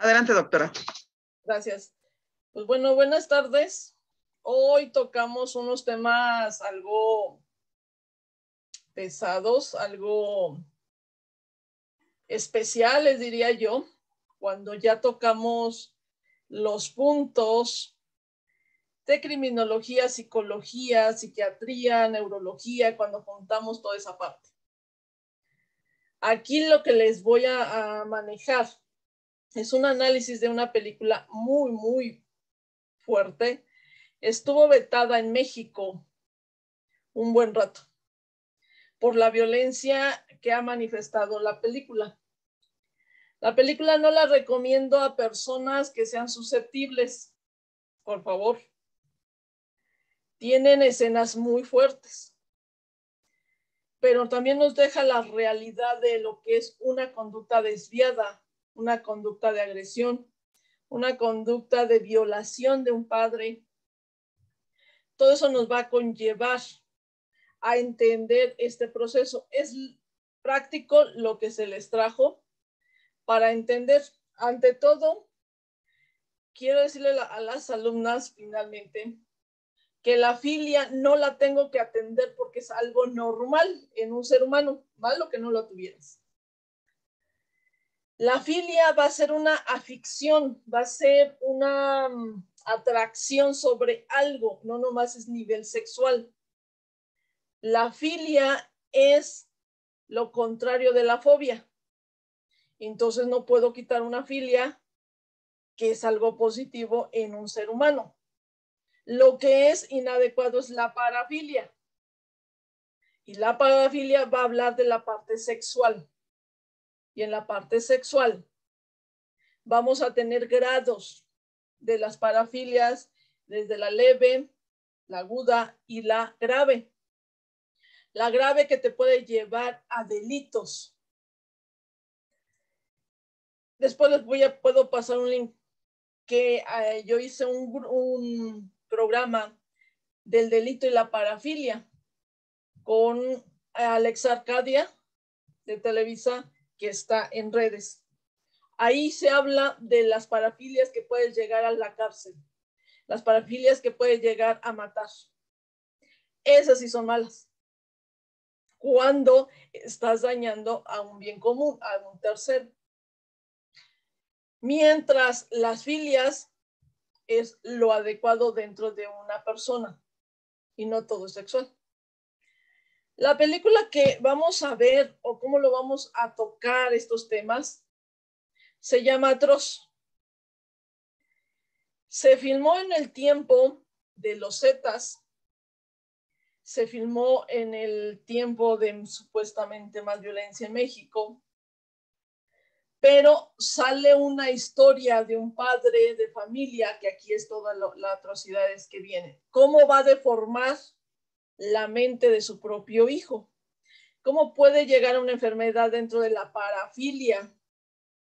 Adelante, doctora. Gracias. Pues bueno, buenas tardes. Hoy tocamos unos temas algo pesados, algo especiales, diría yo, cuando ya tocamos los puntos de criminología, psicología, psiquiatría, neurología, cuando juntamos toda esa parte. Aquí lo que les voy a manejar es un análisis de una película muy fuerte. Estuvo vetada en México un buen rato por la violencia que ha manifestado la película. La película no la recomiendo a personas que sean susceptibles, por favor. Tienen escenas muy fuertes, pero también nos deja la realidad de lo que es una conducta desviada, una conducta de agresión, una conducta de violación de un padre. Todo eso nos va a conllevar a entender este proceso. Es práctico lo que se les trajo para entender. Ante todo, quiero decirle a las alumnas finalmente que la filia no la tengo que atender porque es algo normal en un ser humano, malo que no lo tuvieras. La filia va a ser una afición, va a ser una atracción sobre algo, no nomás es nivel sexual. La filia es lo contrario de la fobia. Entonces no puedo quitar una filia que es algo positivo en un ser humano. Lo que es inadecuado es la parafilia. Y la parafilia va a hablar de la parte sexual. Y en la parte sexual vamos a tener grados de las parafilias, desde la leve, la aguda y la grave. La grave que te puede llevar a delitos. Después puedo pasar un link que yo hice un programa del delito y la parafilia con Alex Arcadia de Televisa, que está en redes. Ahí se habla de las parafilias que puedes llegar a la cárcel, las parafilias que puedes llegar a matar. Esas sí son malas. Cuando estás dañando a un bien común, a un tercero. Mientras las filias es lo adecuado dentro de una persona y no todo es sexual. La película que vamos a ver o cómo lo vamos a tocar estos temas se llama Atroz. Se filmó en el tiempo de los Zetas, se filmó en el tiempo de supuestamente más violencia en México, pero sale una historia de un padre de familia, que aquí es toda la atrocidades que viene. ¿Cómo va a deformar la mente de su propio hijo? ¿Cómo puede llegar a una enfermedad dentro de la parafilia?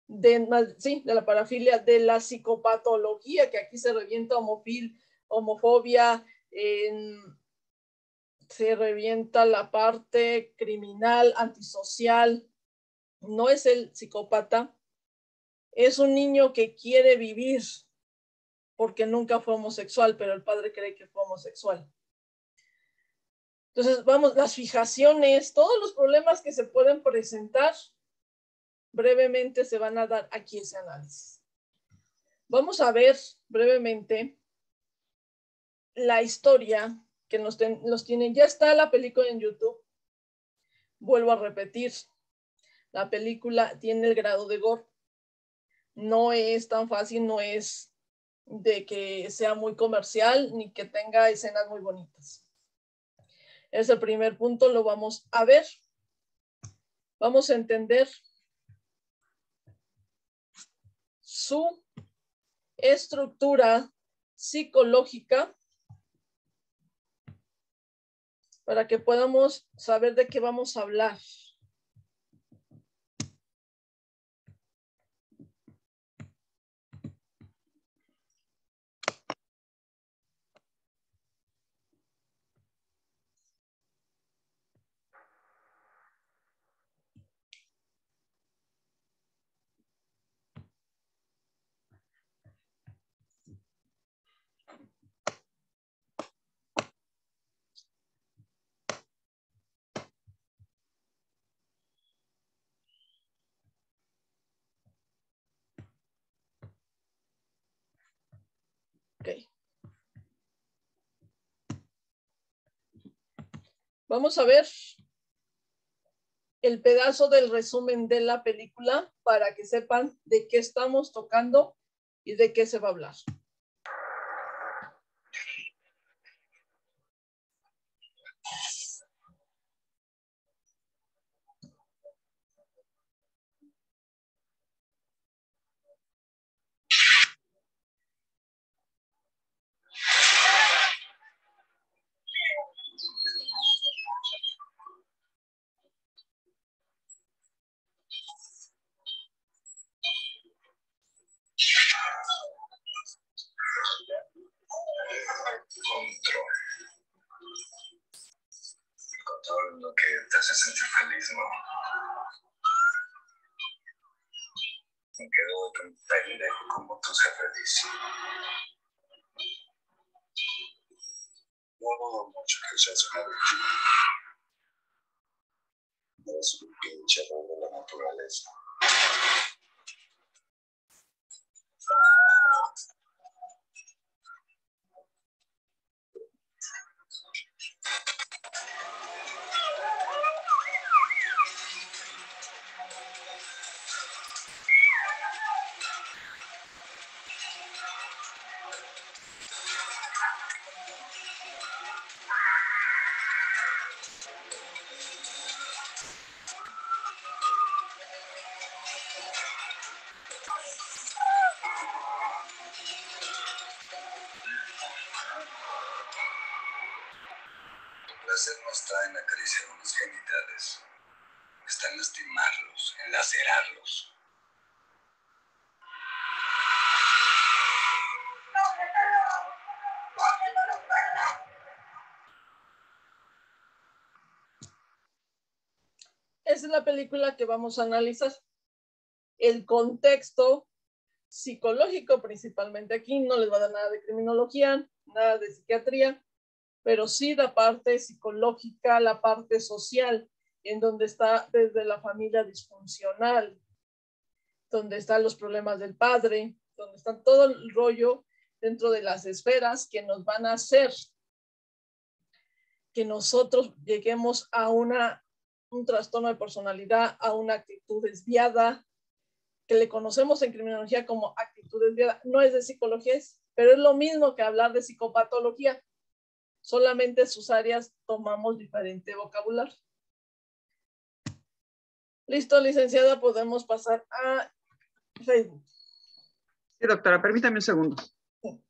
De la parafilia, de la psicopatología, que aquí se revienta homofobia, se revienta la parte criminal, antisocial. No es el psicópata, es un niño que quiere vivir porque nunca fue homosexual, pero el padre cree que fue homosexual. Entonces, vamos, las fijaciones, todos los problemas que se pueden presentar, brevemente se van a dar aquí ese análisis. Vamos a ver brevemente la historia que los tienen. Ya está la película en YouTube. Vuelvo a repetir, la película tiene el grado de gore. No es tan fácil, no es de que sea muy comercial ni que tenga escenas muy bonitas. Es el primer punto, lo vamos a ver. Vamos a entender su estructura psicológica para que podamos saber de qué vamos a hablar. Vamos a ver el pedazo del resumen de la película para que sepan de qué estamos tocando y de qué se va a hablar. Control lo que te hace sentir feliz, ¿no? Aunque dudo que un pendejo como tú sea feliz. No dudo mucho que seas una víctima. Eres un pinche rey de la naturaleza. El placer no está en acariciar unos genitales. Está en lastimarlos, en lacerarlos. Esa es la película que vamos a analizar. El contexto psicológico principalmente aquí, no les va a dar nada de criminología, nada de psiquiatría, pero sí la parte psicológica, la parte social, en donde está desde la familia disfuncional, donde están los problemas del padre, donde está todo el rollo dentro de las esferas que nos van a hacer que nosotros lleguemos a un trastorno de personalidad, a una actitud desviada, que le conocemos en criminología como actitud desviada. No es de psicología, pero es lo mismo que hablar de psicopatología. Solamente sus áreas tomamos diferente vocabulario. Listo, licenciada, podemos pasar a Facebook. Sí, doctora, permítame un segundo. Sí.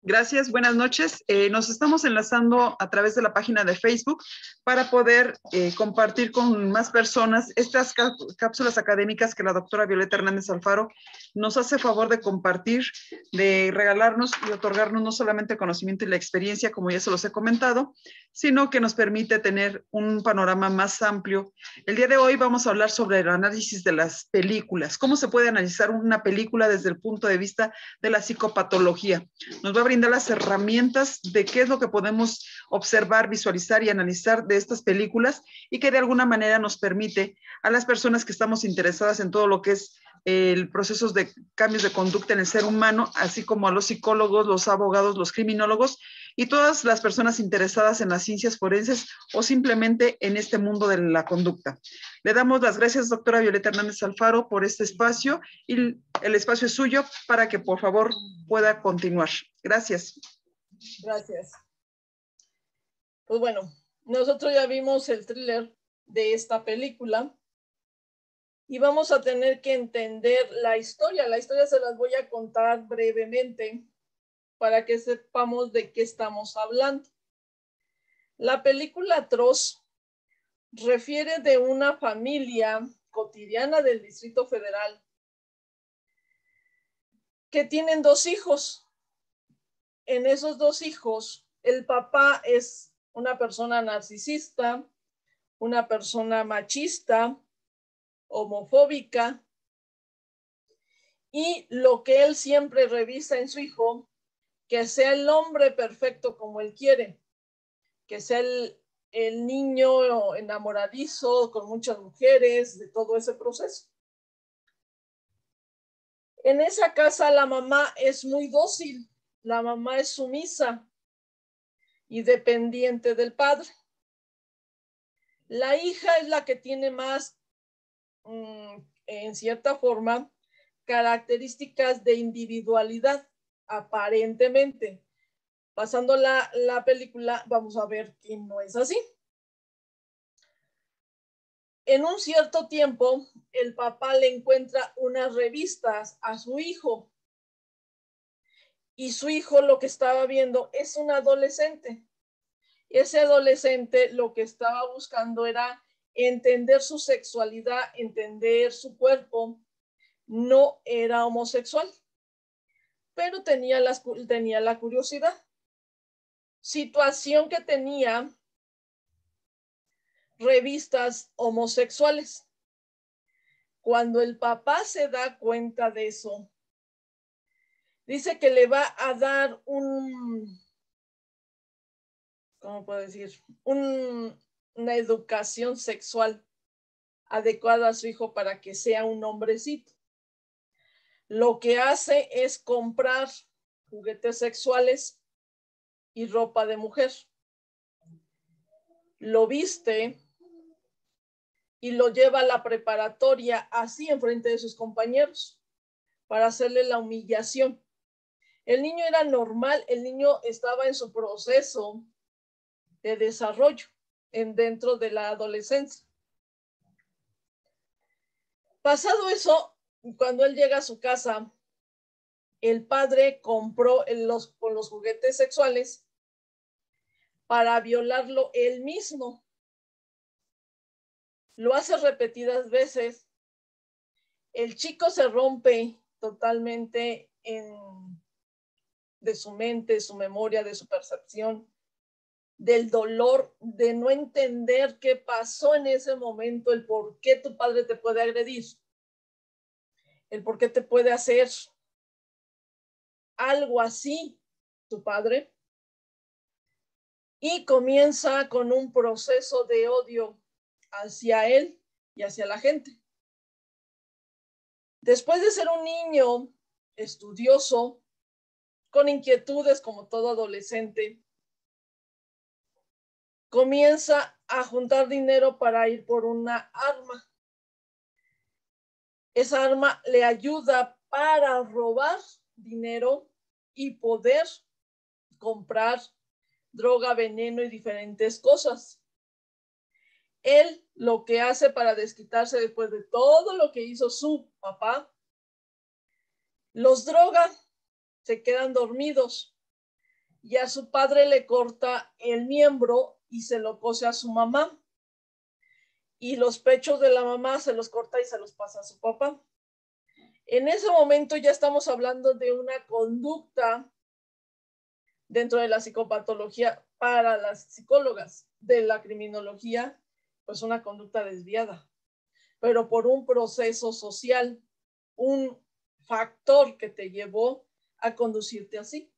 Gracias, buenas noches. Nos estamos enlazando a través de la página de Facebook para poder compartir con más personas estas cápsulas académicas que la doctora Violeta Hernández Alfaro nos hace favor de compartir, de regalarnos y otorgarnos no solamente conocimiento y la experiencia, como ya se los he comentado, sino que nos permite tener un panorama más amplio. El día de hoy vamos a hablar sobre el análisis de las películas, cómo se puede analizar una película desde el punto de vista de la psicopatología. Nos va a brindar las herramientas de qué es lo que podemos observar, visualizar y analizar de estas películas y que de alguna manera nos permite a las personas que estamos interesadas en todo lo que es el proceso de cambios de conducta en el ser humano, así como a los psicólogos, los abogados, los criminólogos y todas las personas interesadas en las ciencias forenses o simplemente en este mundo de la conducta. Le damos las gracias, doctora Violeta Hernández Alfaro, por este espacio y el espacio es suyo para que por favor pueda continuar. Gracias. Gracias. Pues bueno, nosotros ya vimos el thriller de esta película y vamos a tener que entender la historia. La historia se las voy a contar brevemente para que sepamos de qué estamos hablando. La película Atroz refiere de una familia cotidiana del Distrito Federal que tienen 2 hijos. En esos 2 hijos, el papá es una persona narcisista, una persona machista, homofóbica, y lo que él siempre revisa en su hijo, que sea el hombre perfecto como él quiere, que sea el niño enamoradizo con muchas mujeres, de todo ese proceso. En esa casa la mamá es muy dócil, la mamá es sumisa y dependiente del padre. La hija es la que tiene más, en cierta forma, características de individualidad, aparentemente. Pasando la película, vamos a ver que no es así. En un cierto tiempo, el papá le encuentra unas revistas a su hijo. Y su hijo lo que estaba viendo es un adolescente. Ese adolescente lo que estaba buscando era entender su sexualidad, entender su cuerpo. No era homosexual, pero tenía la curiosidad. Situación que tenía revistas homosexuales. Cuando el papá se da cuenta de eso, dice que le va a dar ¿cómo puedo decir? Una educación sexual adecuada a su hijo para que sea un hombrecito. Lo que hace es comprar juguetes sexuales y ropa de mujer. Lo viste y lo lleva a la preparatoria así enfrente de sus compañeros para hacerle la humillación. El niño era normal, el niño estaba en su proceso de desarrollo dentro de la adolescencia. Pasado eso, cuando él llega a su casa, el padre compró los juguetes sexuales para violarlo él mismo. Lo hace repetidas veces. El chico se rompe totalmente de su mente, su memoria, de su percepción, del dolor, de no entender qué pasó en ese momento, el por qué tu padre te puede agredir, el por qué te puede hacer algo así tu padre. Y comienza con un proceso de odio hacia él y hacia la gente. Después de ser un niño estudioso, con inquietudes como todo adolescente, comienza a juntar dinero para ir por una arma. Esa arma le ayuda para robar dinero y poder comprar droga, veneno y diferentes cosas. Él lo que hace para desquitarse después de todo lo que hizo su papá, los droga, se quedan dormidos y a su padre le corta el miembro y se lo cose a su mamá. Y los pechos de la mamá se los corta y se los pasa a su papá. En ese momento ya estamos hablando de una conducta dentro de la psicopatología para las psicólogas de la criminología, pues una conducta desviada, pero por un proceso social, un factor que te llevó a conducirte así.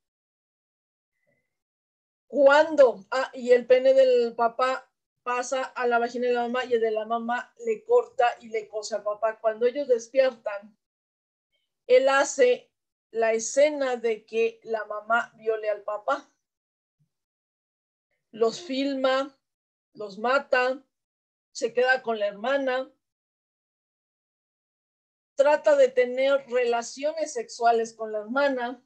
Cuando, y el pene del papá pasa a la vagina de la mamá y el de la mamá le corta y le cose al papá. Cuando ellos despiertan, él hace la escena de que la mamá viole al papá. Los filma, los mata, se queda con la hermana, trata de tener relaciones sexuales con la hermana.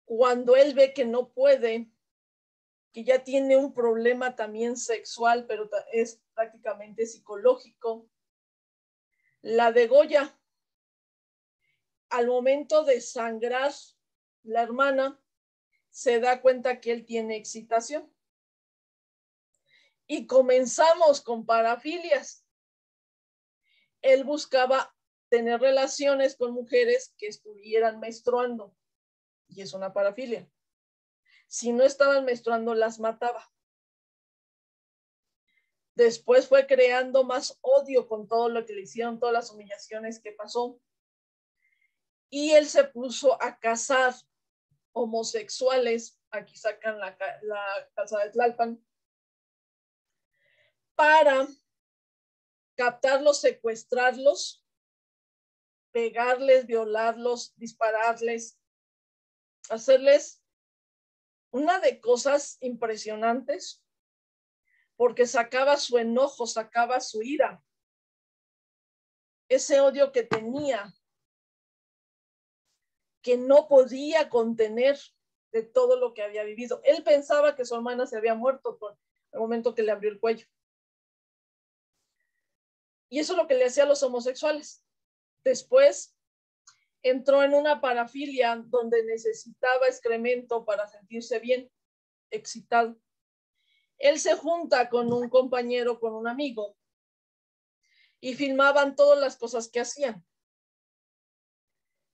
Cuando él ve que no puede, que ya tiene un problema también sexual, pero es prácticamente psicológico, la degolla. Al momento de sangrar, la hermana se da cuenta que él tiene excitación. Y comenzamos con parafilias. Él buscaba tener relaciones con mujeres que estuvieran menstruando, y es una parafilia. Si no estaban menstruando, las mataba. Después fue creando más odio con todo lo que le hicieron, todas las humillaciones que pasó. Y él se puso a cazar homosexuales, aquí sacan la casa de Tlalpan, para captarlos, secuestrarlos, pegarles, violarlos, dispararles, hacerles una de cosas impresionantes, porque sacaba su enojo, sacaba su ira, ese odio que tenía, que no podía contener de todo lo que había vivido. Él pensaba que su hermana se había muerto por el momento que le abrió el cuello. Y eso es lo que le hacía a los homosexuales. Después entró en una parafilia donde necesitaba excremento para sentirse bien, excitado. Él se junta con un compañero, con un amigo, y filmaban todas las cosas que hacían.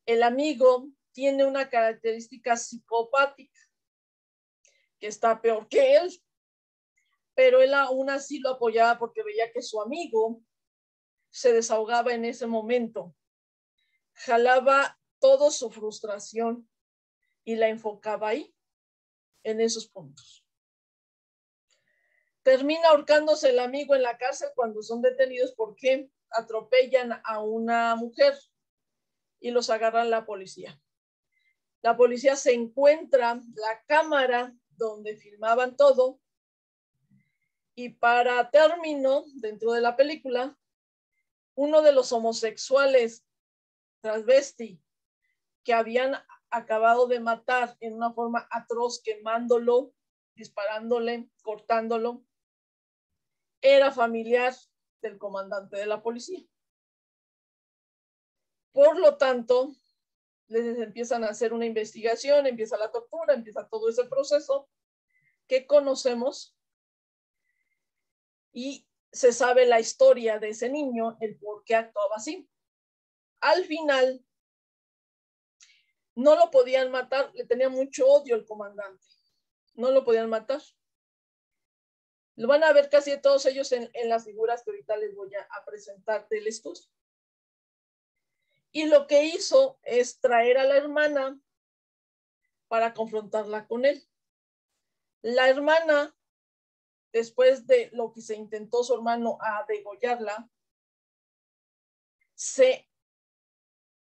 El amigo tiene una característica psicopática, que está peor que él, pero él aún así lo apoyaba porque veía que su amigo se desahogaba en ese momento, jalaba toda su frustración y la enfocaba ahí, en esos puntos. Termina ahorcándose el amigo en la cárcel cuando son detenidos porque atropellan a una mujer y los agarran la policía. La policía se encuentra la cámara donde filmaban todo y para término, dentro de la película, uno de los homosexuales transvesti que habían acabado de matar en una forma atroz, quemándolo, disparándole, cortándolo, era familiar del comandante de la policía. Por lo tanto, les empiezan a hacer una investigación, empieza la tortura, empieza todo ese proceso que conocemos y se sabe la historia de ese niño, el por qué actuaba así. Al final, no lo podían matar, le tenía mucho odio el comandante, no lo podían matar. Lo van a ver casi todos ellos en las figuras que ahorita les voy a presentar del estudio. Y lo que hizo es traer a la hermana para confrontarla con él. La hermana, después de lo que se intentó su hermano a degollarla, se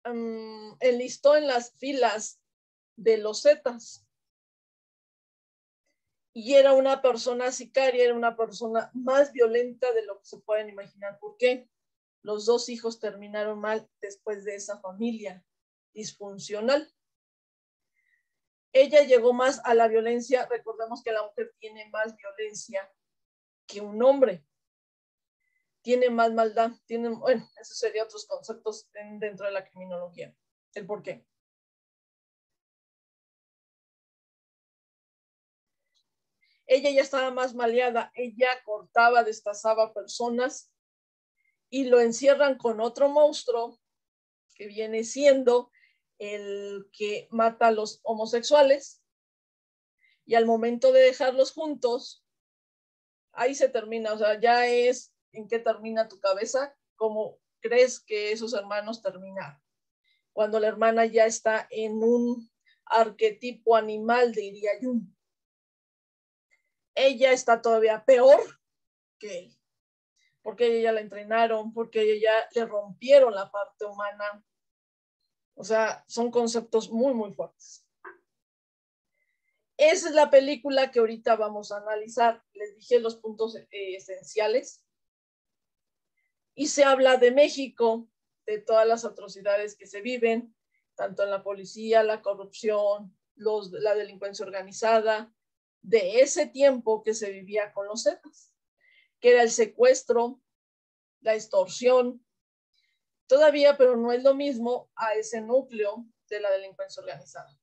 enlistó en las filas de los Zetas. Y era una persona sicaria, era una persona más violenta de lo que se pueden imaginar. ¿Por qué? Los dos hijos terminaron mal después de esa familia disfuncional. Ella llegó más a la violencia. Recordemos que la mujer tiene más violencia que un hombre. Tiene más maldad. Bueno, esos serían otros conceptos dentro de la criminología. El por qué. Ella ya estaba más maleada. Ella cortaba, destazaba personas y lo encierran con otro monstruo que viene siendo el que mata a los homosexuales, y al momento de dejarlos juntos, ahí se termina, o sea, ya es en qué termina tu cabeza, cómo crees que esos hermanos terminaron. Cuando la hermana ya está en un arquetipo animal, diría Jung. Ella está todavía peor que él, porque ella ya la entrenaron, porque ella ya le rompieron la parte humana. O sea, son conceptos muy, muy fuertes. Esa es la película que ahorita vamos a analizar. Les dije los puntos esenciales. Y se habla de México, de todas las atrocidades que se viven, tanto en la policía, la corrupción, la delincuencia organizada, de ese tiempo que se vivía con los Zetas, que era el secuestro, la extorsión, todavía, pero no es lo mismo a ese núcleo de la delincuencia organizada.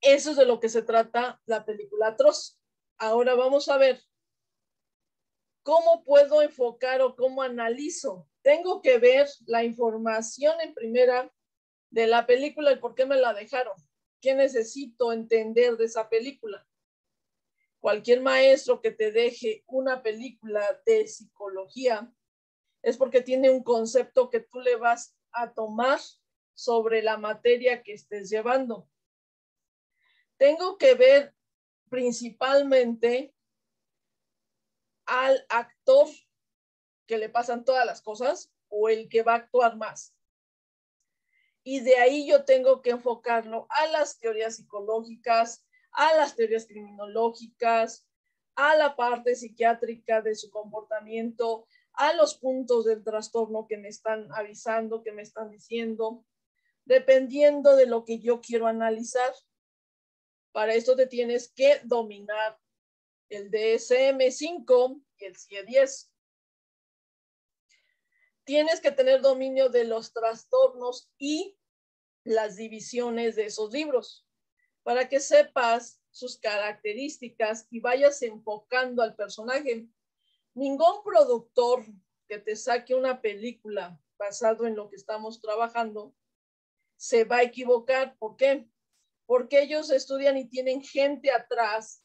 Eso es de lo que se trata la película Atroz. Ahora vamos a ver cómo puedo enfocar o cómo analizo. Tengo que ver la información en primera de la película y por qué me la dejaron. ¿Qué necesito entender de esa película? Cualquier maestro que te deje una película de psicología es porque tiene un concepto que tú le vas a tomar sobre la materia que estés llevando. Tengo que ver principalmente al actor que le pasan todas las cosas o el que va a actuar más. Y de ahí yo tengo que enfocarlo a las teorías psicológicas, a las teorías criminológicas, a la parte psiquiátrica de su comportamiento, a los puntos del trastorno que me están avisando, que me están diciendo, dependiendo de lo que yo quiero analizar. Para esto te tienes que dominar el DSM-5 y el CIE-10. Tienes que tener dominio de los trastornos y las divisiones de esos libros para que sepas sus características y vayas enfocando al personaje. Ningún productor que te saque una película basado en lo que estamos trabajando se va a equivocar. ¿Por qué? Porque ellos estudian y tienen gente atrás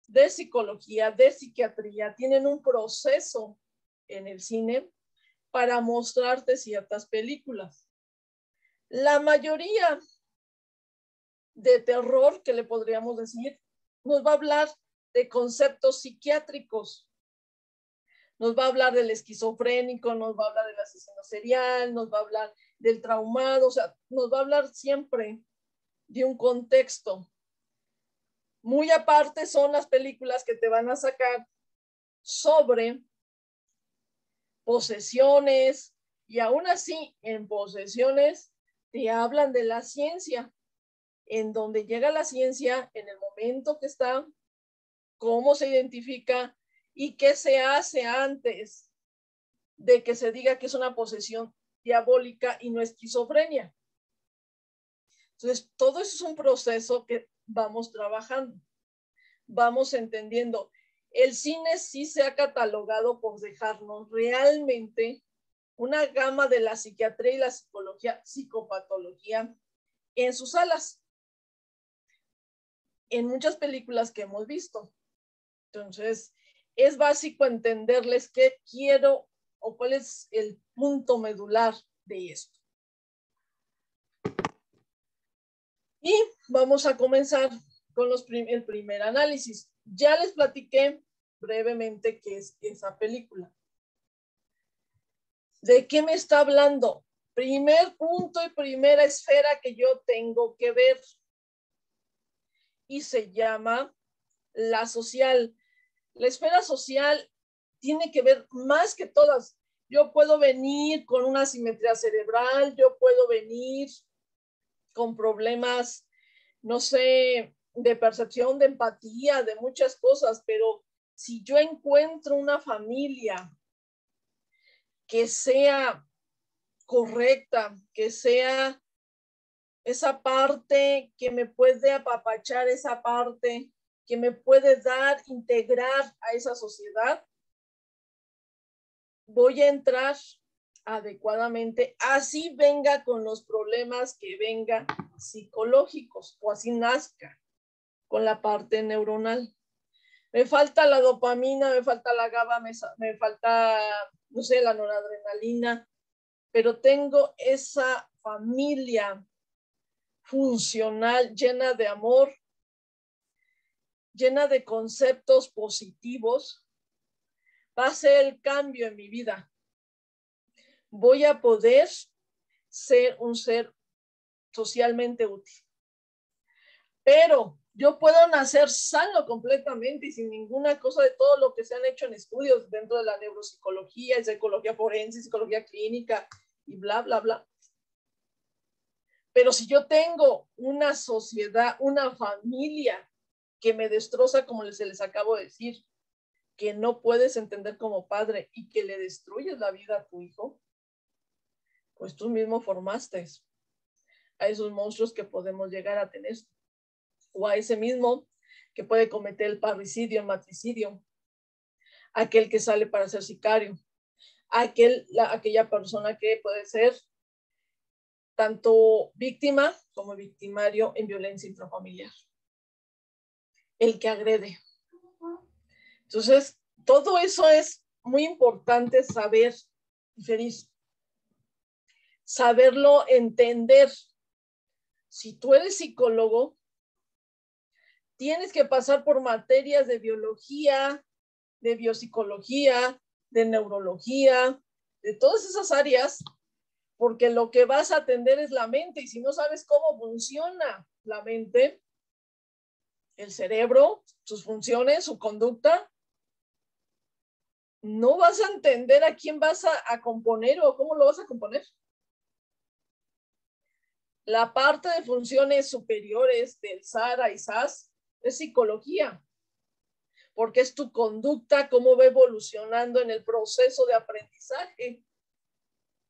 de psicología, de psiquiatría, tienen un proceso en el cine para mostrarte ciertas películas. La mayoría de terror, que le podríamos decir, nos va a hablar de conceptos psiquiátricos. Nos va a hablar del esquizofrénico, nos va a hablar del asesino serial, nos va a hablar del traumado, o sea, nos va a hablar siempre de un contexto. Muy aparte son las películas que te van a sacar sobre posesiones, y aún así en posesiones te hablan de la ciencia, en donde llega la ciencia, en el momento que está, cómo se identifica y qué se hace antes de que se diga que es una posesión diabólica y no esquizofrenia. Entonces, todo eso es un proceso que vamos trabajando, vamos entendiendo. El cine sí se ha catalogado por dejarnos realmente una gama de la psiquiatría y la psicología, psicopatología en sus salas, en muchas películas que hemos visto. Entonces, es básico entenderles qué quiero o cuál es el punto medular de esto. Y vamos a comenzar con el primer análisis. Ya les platiqué brevemente qué es esa película. ¿De qué me está hablando? Primer punto y primera esfera que yo tengo que ver. Y se llama la social. La esfera social tiene que ver más que todas. Yo puedo venir con una asimetría cerebral, yo puedo venir con problemas, no sé, de percepción, de empatía, de muchas cosas, pero si yo encuentro una familia que sea correcta, que sea esa parte que me puede apapachar, esa parte que me puede dar, integrar a esa sociedad, voy a entrar adecuadamente, así venga con los problemas que venga psicológicos o así nazca con la parte neuronal. Me falta la dopamina, me falta la GABA, me falta, no sé, la noradrenalina, pero tengo esa familia funcional, llena de amor, llena de conceptos positivos, va a ser el cambio en mi vida. Voy a poder ser un ser socialmente útil. Pero yo puedo nacer sano completamente y sin ninguna cosa de todo lo que se han hecho en estudios dentro de la neuropsicología, psicología forense, psicología clínica y bla, bla, bla. Pero si yo tengo una sociedad, una familia que me destroza, como se les acabo de decir, que no puedes entender como padre y que le destruyes la vida a tu hijo, pues tú mismo formaste a esos monstruos que podemos llegar a tener, o a ese mismo que puede cometer el parricidio, el matricidio, aquel que sale para ser sicario, aquella persona que puede ser tanto víctima como victimario en violencia intrafamiliar, el que agrede. Entonces, todo eso es muy importante saber, Feliz. Saberlo entender. Si tú eres psicólogo, tienes que pasar por materias de biología, de biopsicología, de neurología, de todas esas áreas, porque lo que vas a atender es la mente, y si no sabes cómo funciona la mente, el cerebro, sus funciones, su conducta, no vas a entender a quién vas a componer o cómo lo vas a componer. La parte de funciones superiores del SARA y SAS es psicología, porque es tu conducta, cómo va evolucionando en el proceso de aprendizaje.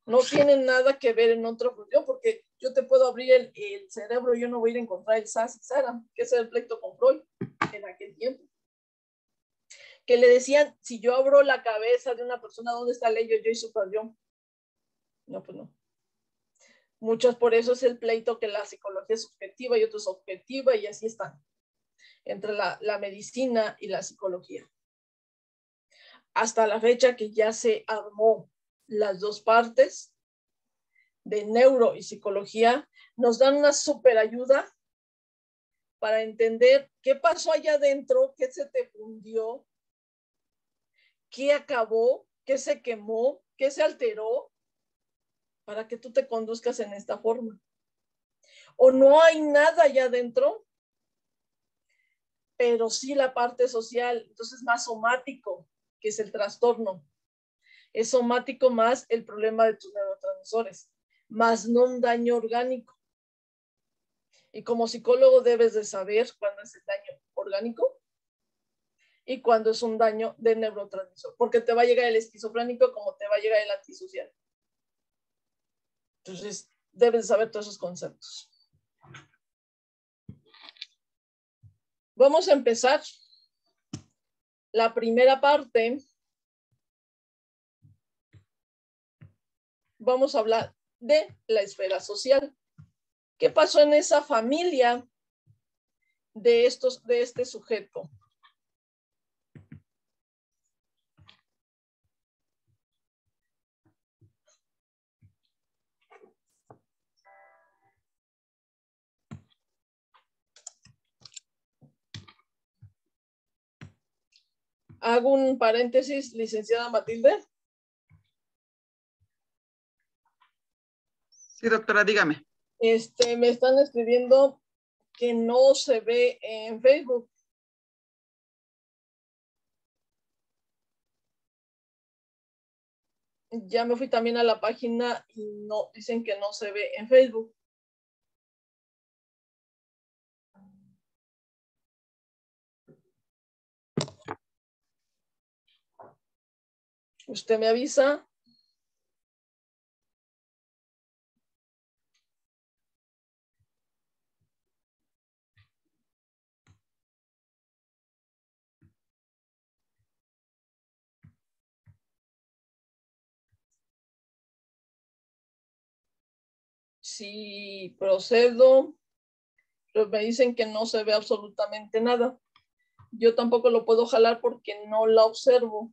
No tienen nada que ver en otra función, porque yo te puedo abrir el cerebro, yo no voy a ir a encontrar el SAS y SARA, que es el pleito con Freud en aquel tiempo. Que le decían, si yo abro la cabeza de una persona, ¿dónde está el ello, yo y super yo? No, pues no. Muchos, por eso es el pleito que la psicología es subjetiva y otra es objetiva, y así están entre la medicina y la psicología. Hasta la fecha que ya se armó las dos partes de neuro y psicología, nos dan una super ayuda para entender qué pasó allá adentro, qué se te fundió, qué acabó, qué se quemó, qué se alteró, para que tú te conduzcas en esta forma. O no hay nada allá adentro, pero sí la parte social, entonces más somático, que es el trastorno. Es somático más el problema de tus neurotransmisores, más no un daño orgánico. Y como psicólogo debes de saber cuándo es el daño orgánico y cuándo es un daño de neurotransmisor, porque te va a llegar el esquizofrénico como te va a llegar el antisocial. Entonces, debes de saber todos esos conceptos. Vamos a empezar la primera parte. Vamos a hablar de la esfera social. ¿Qué pasó en esa familia de este sujeto? Hago un paréntesis, licenciada Matilde. Sí, doctora, dígame. Me están escribiendo que no se ve en Facebook. Ya me fui también a la página y no, dicen que no se ve en Facebook. Usted me avisa. Si procedo, pero me dicen que no se ve absolutamente nada. Yo tampoco lo puedo jalar porque no la observo.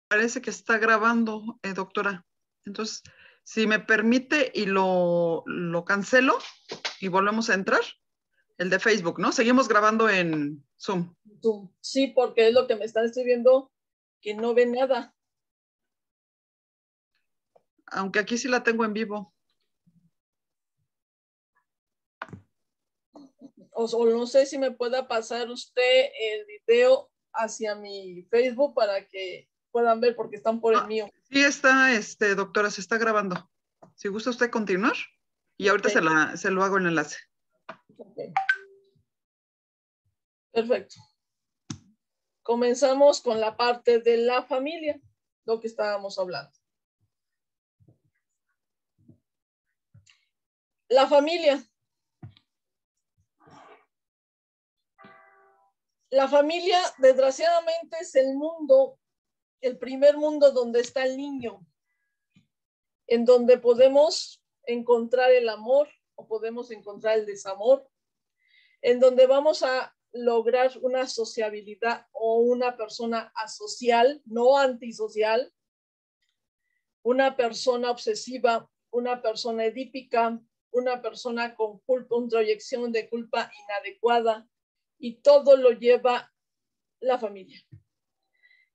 Parece que está grabando, doctora. Entonces, si me permite y lo cancelo y volvemos a entrar, el de Facebook, ¿no? Seguimos grabando en Zoom. Sí, porque es lo que me están escribiendo, que no ve nada. Aunque aquí sí la tengo en vivo. O no sé si me pueda pasar usted el video hacia mi Facebook para que puedan ver, porque están por el mío. Sí está, doctora, se está grabando. Si gusta usted continuar y ahorita se lo hago el enlace. Okay. Perfecto. Comenzamos con la parte de la familia, lo que estábamos hablando. La familia. La familia, desgraciadamente, es el mundo, el primer mundo donde está el niño. en donde podemos encontrar el amor o podemos encontrar el desamor, en donde vamos a lograr una sociabilidad o una persona asocial, no antisocial, una persona obsesiva, una persona edípica, una persona con culpa, una proyección de culpa inadecuada, y todo lo lleva la familia.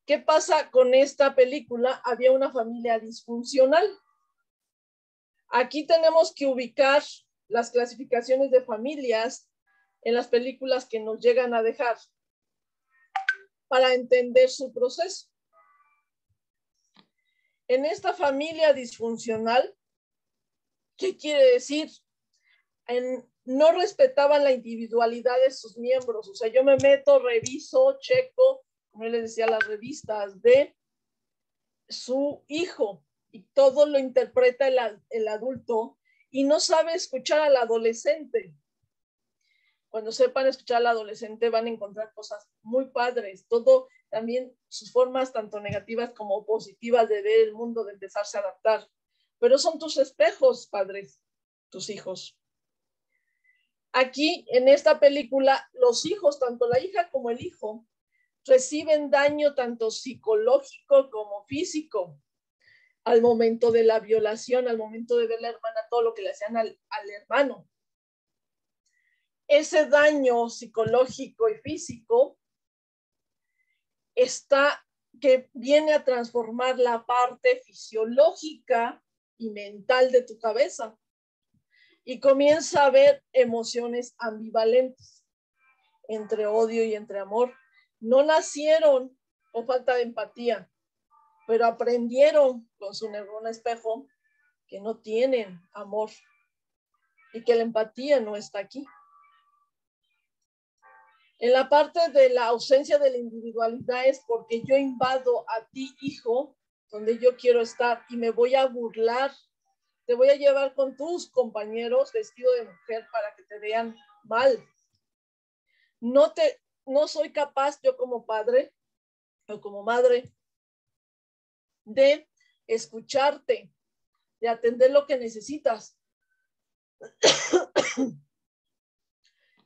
¿Qué pasa con esta película? Había una familia disfuncional. Aquí tenemos que ubicar las clasificaciones de familias en las películas que nos llegan a dejar para entender su proceso. En esta familia disfuncional, ¿qué quiere decir? No respetaban la individualidad de sus miembros. O sea, yo me meto, reviso, checo, como yo les decía, las revistas de su hijo, y todo lo interpreta el adulto y no sabe escuchar al adolescente. Cuando sepan escuchar al adolescente van a encontrar cosas muy padres. Todo, también sus formas tanto negativas como positivas de ver el mundo, de empezarse a adaptar. Pero son tus espejos, padres, tus hijos. Aquí, en esta película, los hijos, tanto la hija como el hijo, reciben daño tanto psicológico como físico al momento de la violación, al momento de ver a la hermana, todo lo que le hacían al hermano. Ese daño psicológico y físico que viene a transformar la parte fisiológica y mental de tu cabeza, y comienza a haber emociones ambivalentes entre odio y entre amor. No nacieron con falta de empatía, pero aprendieron con su neurona espejo que no tienen amor y que la empatía no está aquí. En la parte de la ausencia de la individualidad es porque yo invado a ti, hijo, donde yo quiero estar, y me voy a burlar. Te voy a llevar con tus compañeros vestido de mujer para que te vean mal. No soy capaz yo como padre o como madre de escucharte, de atender lo que necesitas.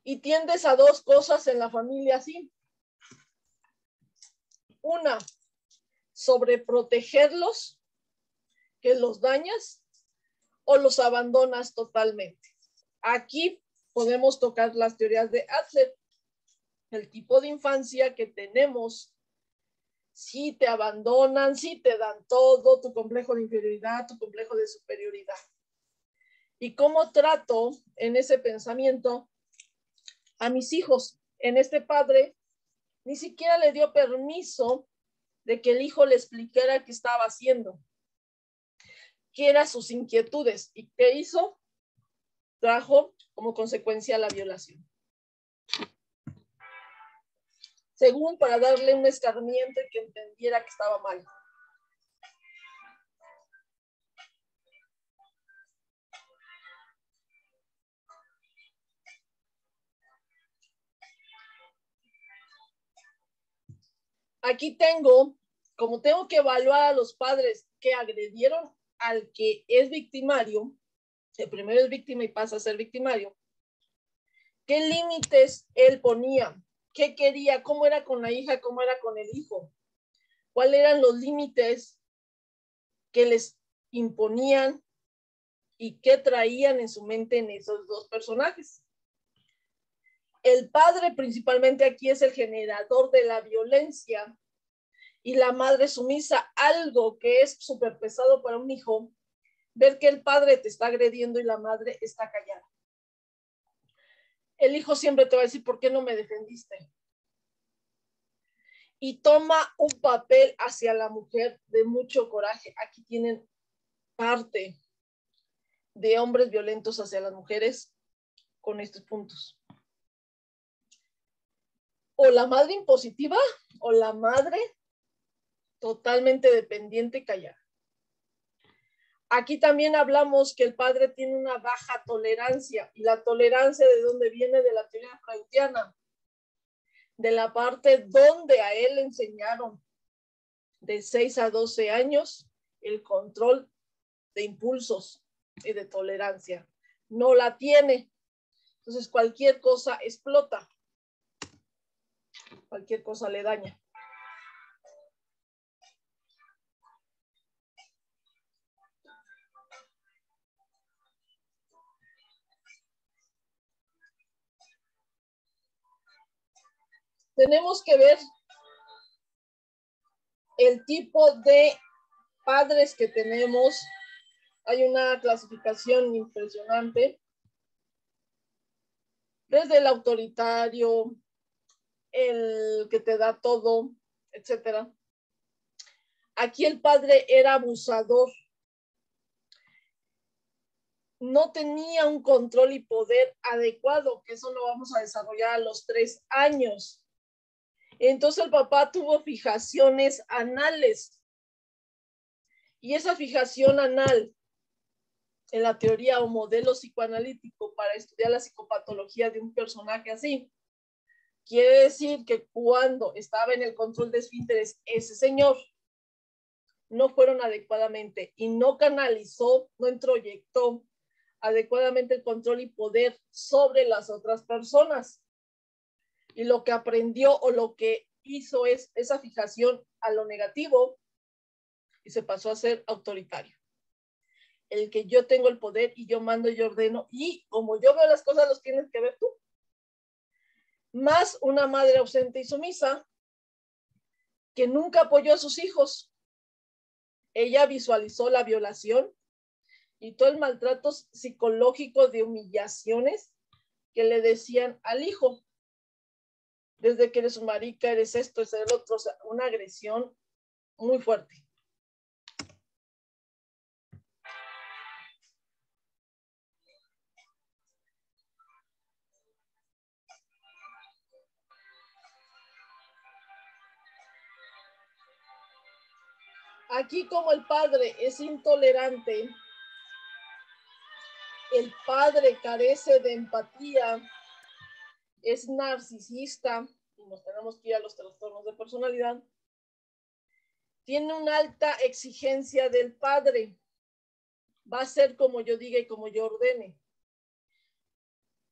Y tiendes a dos cosas en la familia así. Una, sobreprotegerlos, que los dañas, o los abandonas totalmente. Aquí podemos tocar las teorías de Adler, el tipo de infancia que tenemos. Si te abandonan, si te dan todo, tu complejo de inferioridad, tu complejo de superioridad. ¿Y cómo trato en ese pensamiento a mis hijos? En este padre ni siquiera le dio permiso de que el hijo le explicara qué estaba haciendo, qué eran sus inquietudes, y qué hizo. Trajo como consecuencia la violación. Según para darle un escarmiento y que entendiera que estaba mal. Aquí como tengo que evaluar a los padres que agredieron al que es victimario, el primero es víctima y pasa a ser victimario, ¿qué límites él ponía? ¿Qué quería? ¿Cómo era con la hija? ¿Cómo era con el hijo? ¿Cuáles eran los límites que les imponían y qué traían en su mente en esos dos personajes? El padre principalmente aquí es el generador de la violencia y la madre sumisa, algo que es súper pesado para un hijo, ver que el padre te está agrediendo y la madre está callada. El hijo siempre te va a decir, ¿por qué no me defendiste? Y toma un papel hacia la mujer de mucho coraje. Aquí tienen parte de hombres violentos hacia las mujeres con estos puntos. O la madre impositiva o la madre totalmente dependiente y callada. Aquí también hablamos que el padre tiene una baja tolerancia, y la tolerancia ¿de dónde viene? De la teoría freudiana, de la parte donde a él le enseñaron de 6 a 12 años el control de impulsos y de tolerancia. No la tiene. Entonces cualquier cosa explota. Cualquier cosa le daña. Tenemos que ver el tipo de padres que tenemos. Hay una clasificación impresionante. Desde el autoritario, el que te da todo, etcétera. Aquí el padre era abusador. No tenía un control y poder adecuado, que eso lo vamos a desarrollar a los 3 años. Entonces el papá tuvo fijaciones anales. Y esa fijación anal, en la teoría o modelo psicoanalítico para estudiar la psicopatología de un personaje así, quiere decir que cuando estaba en el control de esfínteres, ese señor no fueron adecuadamente y no canalizó, no introyectó adecuadamente el control y poder sobre las otras personas. Y lo que aprendió o lo que hizo es esa fijación a lo negativo y se pasó a ser autoritario. El que yo tengo el poder y yo mando y yo ordeno y como yo veo las cosas los tienes que ver tú. Más una madre ausente y sumisa que nunca apoyó a sus hijos. Ella visualizó la violación y todo el maltrato psicológico de humillaciones que le decían al hijo. Desde que eres un marica, eres esto, es el otro, o sea, una agresión muy fuerte. Aquí como el padre es intolerante, el padre carece de empatía, es narcisista, y nos tenemos que ir a los trastornos de personalidad, tiene una alta exigencia del padre, va a ser como yo diga y como yo ordene.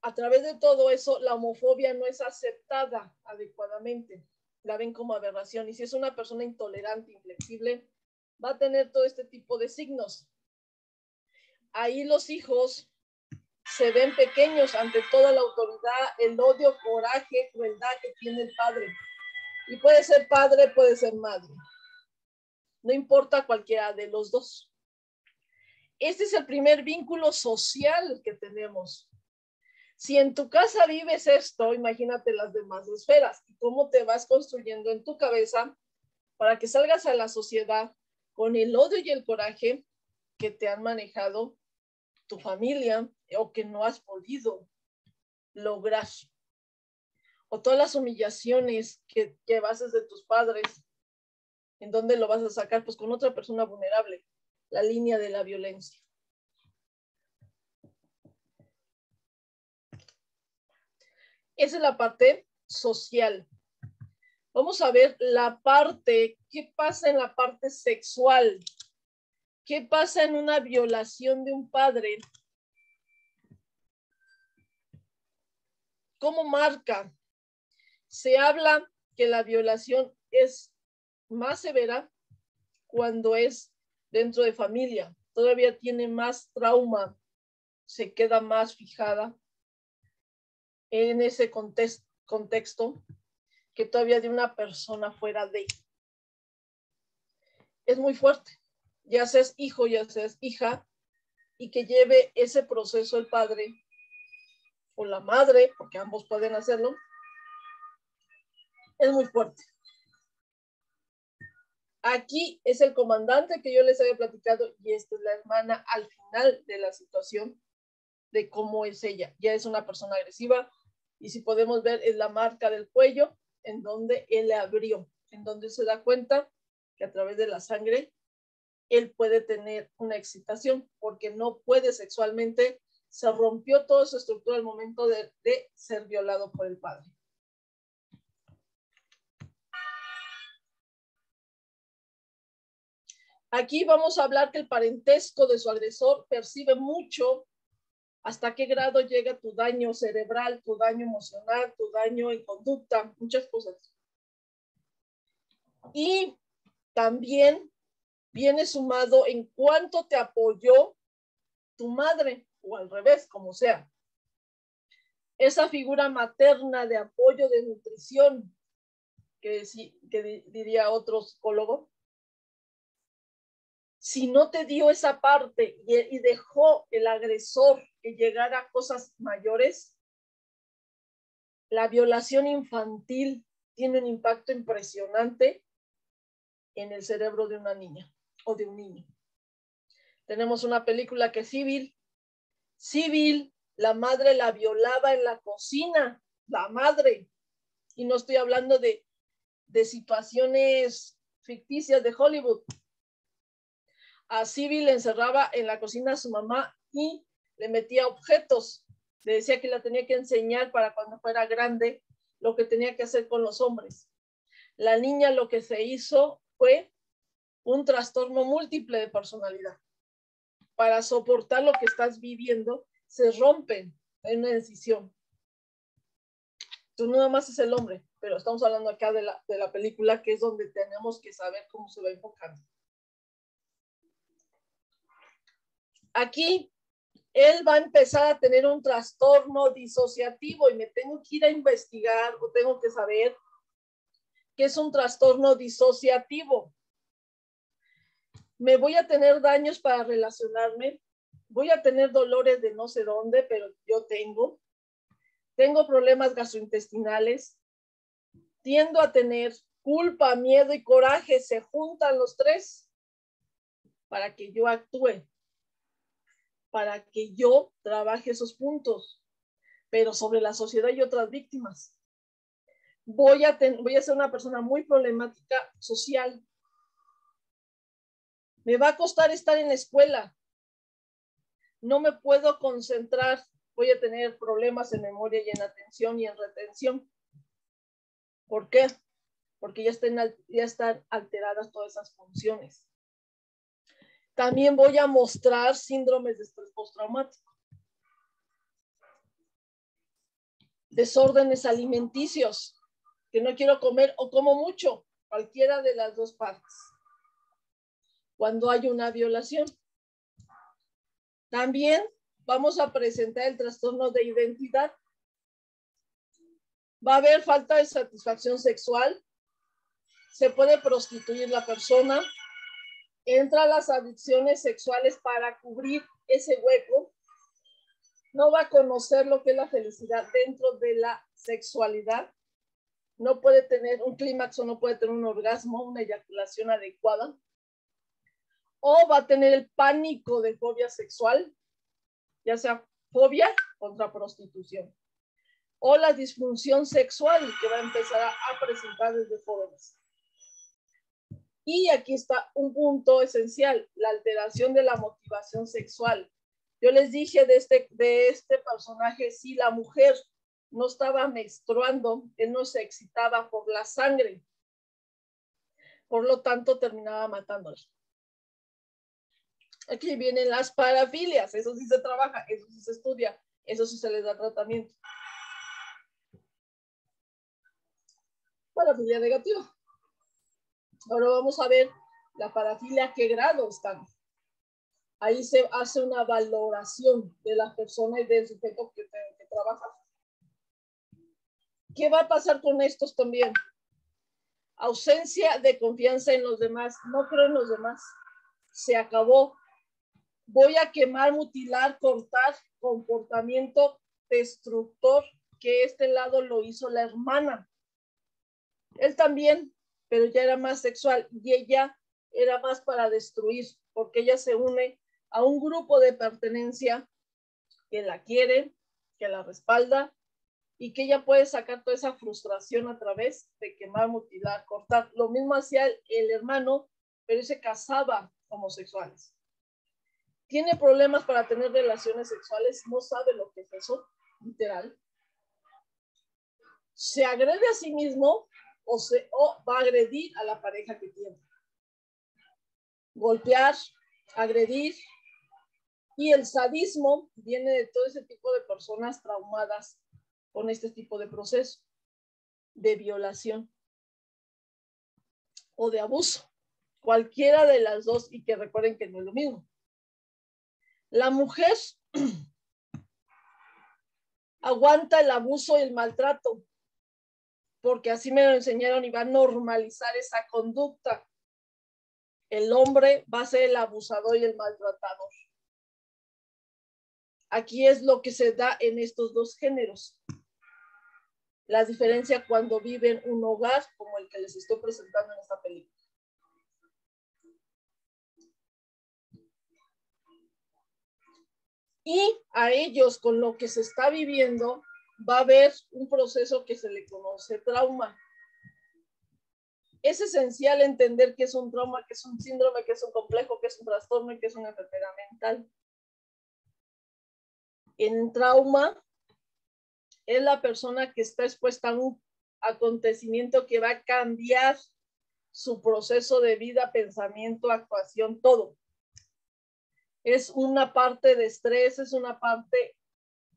A través de todo eso, la homofobia no es aceptada adecuadamente, la ven como aberración, y si es una persona intolerante, inflexible, va a tener todo este tipo de signos. Ahí los hijos se ven pequeños ante toda la autoridad, el odio, coraje, crueldad que tiene el padre. Y puede ser padre, puede ser madre. No importa cualquiera de los dos. Este es el primer vínculo social que tenemos. Si en tu casa vives esto, imagínate las demás esferas y cómo te vas construyendo en tu cabeza para que salgas a la sociedad con el odio y el coraje que te han manejado tu familia o que no has podido lograr. O todas las humillaciones que vas desde tus padres. ¿En dónde lo vas a sacar? Pues con otra persona vulnerable. La línea de la violencia. Esa es la parte social. Vamos a ver la parte, ¿qué pasa en la parte sexual? ¿Qué pasa en una violación de un padre? ¿Cómo marca? Se habla que la violación es más severa cuando es dentro de familia. Todavía tiene más trauma, se queda más fijada en ese contexto que todavía de una persona fuera de. Es muy fuerte. Ya seas hijo, ya seas hija, y que lleve ese proceso el padre o la madre, porque ambos pueden hacerlo, es muy fuerte. Aquí es el comandante que yo les había platicado y esta es la hermana al final de la situación de cómo es ella. Ya es una persona agresiva y si podemos ver es la marca del cuello en donde él le abrió, en donde se da cuenta que a través de la sangre él puede tener una excitación porque no puede sexualmente, se rompió toda su estructura al momento de ser violado por el padre. Aquí vamos a hablar que el parentesco de su agresor percibe mucho hasta qué grado llega tu daño cerebral, tu daño emocional, tu daño en conducta, muchas cosas. Y también viene sumado en cuánto te apoyó tu madre, o al revés, como sea. Esa figura materna de apoyo, de nutrición, que diría otro psicólogo, si no te dio esa parte y dejó el agresor que llegara a cosas mayores, la violación infantil tiene un impacto impresionante en el cerebro de una niña o de un niño. Tenemos una película que es Civil, la madre la violaba en la cocina, la madre, y no estoy hablando de situaciones ficticias de Hollywood. A Civil le encerraba en la cocina a su mamá y le metía objetos. Le decía que la tenía que enseñar para cuando fuera grande lo que tenía que hacer con los hombres. La niña lo que se hizo fue un trastorno múltiple de personalidad. Para soportar lo que estás viviendo, se rompen en una decisión. Tú no nada más es el hombre, pero estamos hablando acá de la película, que es donde tenemos que saber cómo se va enfocando. Aquí, él va a empezar a tener un trastorno disociativo y me tengo que ir a investigar o tengo que saber qué es un trastorno disociativo. Me voy a tener daños para relacionarme, voy a tener dolores de no sé dónde, pero yo tengo problemas gastrointestinales, tiendo a tener culpa, miedo y coraje, se juntan los tres para que yo actúe, para que yo trabaje esos puntos, pero sobre la sociedad y otras víctimas. Voy a ser una persona muy problemática social. Me va a costar estar en la escuela. No me puedo concentrar. Voy a tener problemas en memoria y en atención y en retención. ¿Por qué? Porque ya están alteradas todas esas funciones. También voy a mostrar síndromes de estrés postraumático. Desórdenes alimenticios, que no quiero comer o como mucho, cualquiera de las dos partes. Cuando hay una violación. También vamos a presentar el trastorno de identidad. Va a haber falta de satisfacción sexual. Se puede prostituir la persona. Entra las adicciones sexuales para cubrir ese hueco. No va a conocer lo que es la felicidad dentro de la sexualidad. No puede tener un clímax o no puede tener un orgasmo, una eyaculación adecuada. O va a tener el pánico de fobia sexual, ya sea fobia contra prostitución. O la disfunción sexual que va a empezar a presentar desde jóvenes. Y aquí está un punto esencial, la alteración de la motivación sexual. Yo les dije de este personaje, si la mujer no estaba menstruando, él no se excitaba por la sangre. Por lo tanto, terminaba matándola. Aquí vienen las parafilias, eso sí se trabaja, eso sí se estudia, eso sí se les da tratamiento. Parafilia negativa. Ahora vamos a ver la parafilia, a qué grado están. Ahí se hace una valoración de la persona y del sujeto que trabaja. ¿Qué va a pasar con estos también? Ausencia de confianza en los demás. No creo en los demás. Se acabó. Voy a quemar, mutilar, cortar, comportamiento destructor, que este lado lo hizo la hermana. Él también, pero ya era más sexual y ella era más para destruir, porque ella se une a un grupo de pertenencia que la quiere, que la respalda y que ella puede sacar toda esa frustración a través de quemar, mutilar, cortar. Lo mismo hacía el hermano, pero se casaba homosexuales. Tiene problemas para tener relaciones sexuales, no sabe lo que es eso, literal. Se agrede a sí mismo o va a agredir a la pareja que tiene. golpear, agredir. Y el sadismo viene de todo ese tipo de personas traumadas con este tipo de proceso de violación o de abuso. Cualquiera de las dos, y que recuerden que no es lo mismo. La mujer aguanta el abuso y el maltrato, porque así me lo enseñaron y va a normalizar esa conducta. El hombre va a ser el abusador y el maltratador. Aquí es lo que se da en estos dos géneros. La diferencia cuando viven un hogar como el que les estoy presentando en esta película. Y a ellos, con lo que se está viviendo, va a haber un proceso que se le conoce trauma. Es esencial entender qué es un trauma, qué es un síndrome, qué es un complejo, qué es un trastorno y qué es una enfermedad mental. En trauma es la persona que está expuesta a un acontecimiento que va a cambiar su proceso de vida, pensamiento, actuación, todo. Es una parte de estrés, es una parte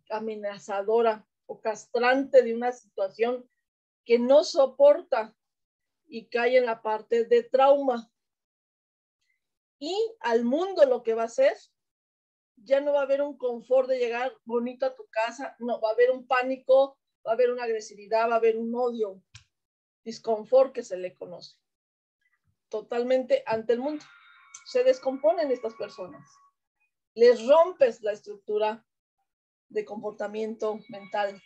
amenazadora o castrante de una situación que no soporta y cae en la parte de trauma. Y al mundo lo que va a hacer, ya no va a haber un confort de llegar bonito a tu casa, no, va a haber un pánico, va a haber una agresividad, va a haber un odio, disconfort que se le conoce. Totalmente ante el mundo. Se descomponen estas personas. Les rompes la estructura de comportamiento mental.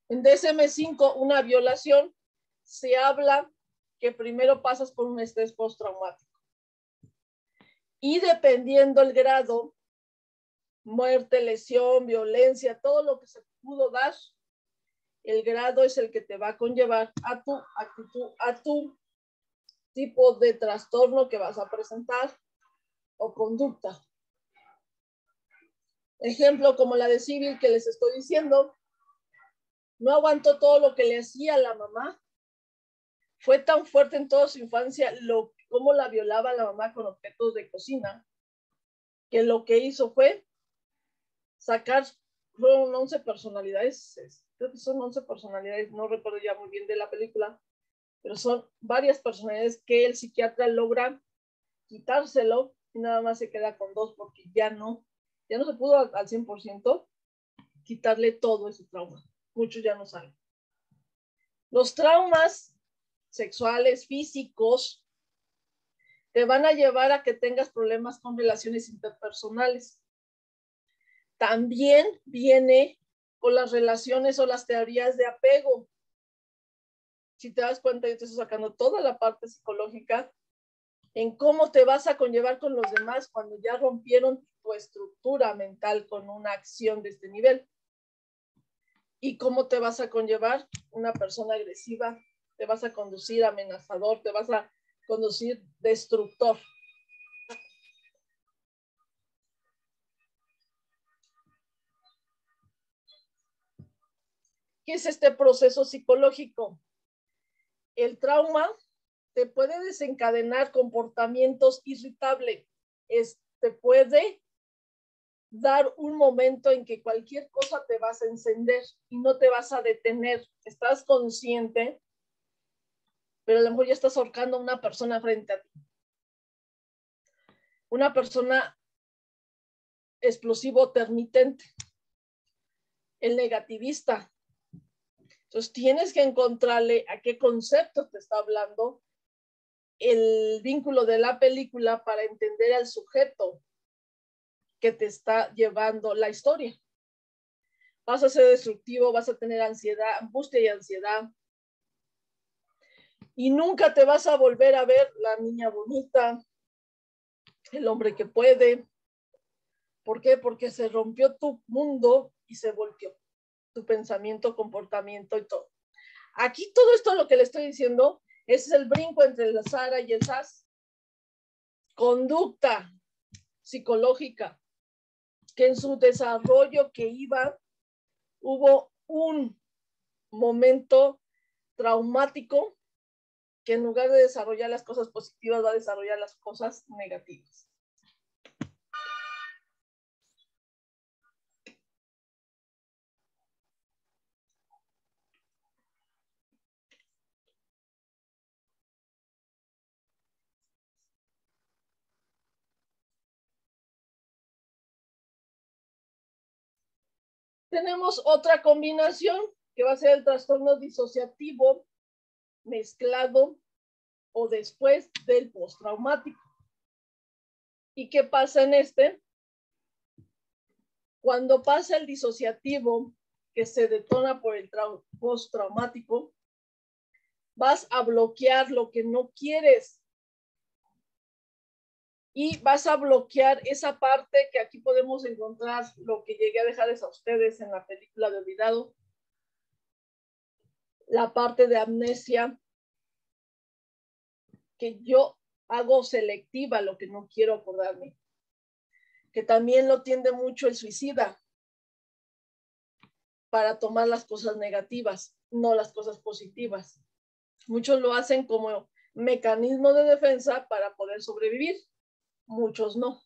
En DSM-5, una violación, se habla que primero pasas por un estrés postraumático. Y dependiendo el grado, muerte, lesión, violencia, todo lo que se pudo dar, el grado es el que te va a conllevar a tu actitud, a tu tipo de trastorno que vas a presentar o conducta. Ejemplo como la de Civil que les estoy diciendo, no aguantó todo lo que le hacía a la mamá. Fue tan fuerte en toda su infancia cómo la violaba la mamá con objetos de cocina, que lo que hizo fue sacar, fueron 11 personalidades, creo que son 11 personalidades, no recuerdo ya muy bien de la película, pero son varias personalidades que el psiquiatra logra quitárselo y nada más se queda con 2 porque ya no se pudo al 100% quitarle todo ese trauma. Muchos ya no saben. Los traumas sexuales, físicos, te van a llevar a que tengas problemas con relaciones interpersonales. También viene con las relaciones o las teorías de apego. Si te das cuenta, yo te estoy sacando toda la parte psicológica en cómo te vas a conllevar con los demás cuando ya rompieron tu estructura mental con una acción de este nivel. Y cómo te vas a conllevar una persona agresiva, te vas a conducir amenazador, te vas a conducir destructor. ¿Qué es este proceso psicológico? El trauma te puede desencadenar comportamientos irritables. Te puede dar un momento en que cualquier cosa te vas a encender y no te vas a detener. Estás consciente, pero a lo mejor ya estás ahorcando a una persona frente a ti. Una persona explosivo termitente. El negativista. Entonces tienes que encontrarle a qué concepto te está hablando el vínculo de la película para entender al sujeto que te está llevando la historia. Vas a ser destructivo, vas a tener ansiedad, angustia y ansiedad. Y nunca te vas a volver a ver la niña bonita, el hombre que puede. ¿Por qué? Porque se rompió tu mundo y se volteó tu pensamiento, comportamiento y todo. Aquí todo esto lo que le estoy diciendo es el brinco entre la Sara y el SAS. Conducta psicológica, que en su desarrollo que iba, hubo un momento traumático que en lugar de desarrollar las cosas positivas va a desarrollar las cosas negativas. Tenemos otra combinación que va a ser el trastorno disociativo mezclado o después del postraumático. ¿Y qué pasa en este? Cuando pasa el disociativo que se detona por el postraumático, vas a bloquear lo que no quieres y vas a bloquear esa parte que aquí podemos encontrar, lo que llegué a dejarles a ustedes en la película de Olvidado, la parte de amnesia, que yo hago selectiva lo que no quiero acordarme, que también lo tiende mucho el suicida para tomar las cosas negativas, no las cosas positivas. Muchos lo hacen como mecanismo de defensa para poder sobrevivir, muchos no.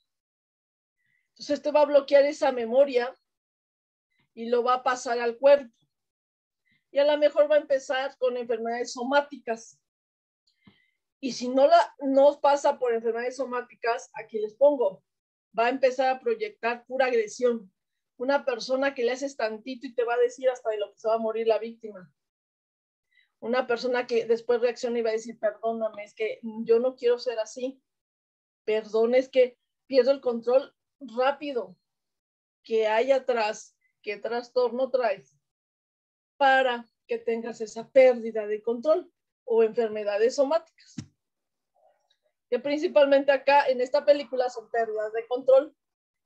Entonces este va a bloquear esa memoria y lo va a pasar al cuerpo. Y a lo mejor va a empezar con enfermedades somáticas. Y si no pasa por enfermedades somáticas, aquí les pongo, va a empezar a proyectar pura agresión. Una persona que le haces tantito y te va a decir hasta de lo que se va a morir la víctima. Una persona que después reacciona y va a decir, perdóname, es que yo no quiero ser así. Perdón, es que pierdo el control rápido. ¿Qué hay atrás? ¿Qué trastorno traes para que tengas esa pérdida de control o enfermedades somáticas? Que principalmente acá en esta película son pérdidas de control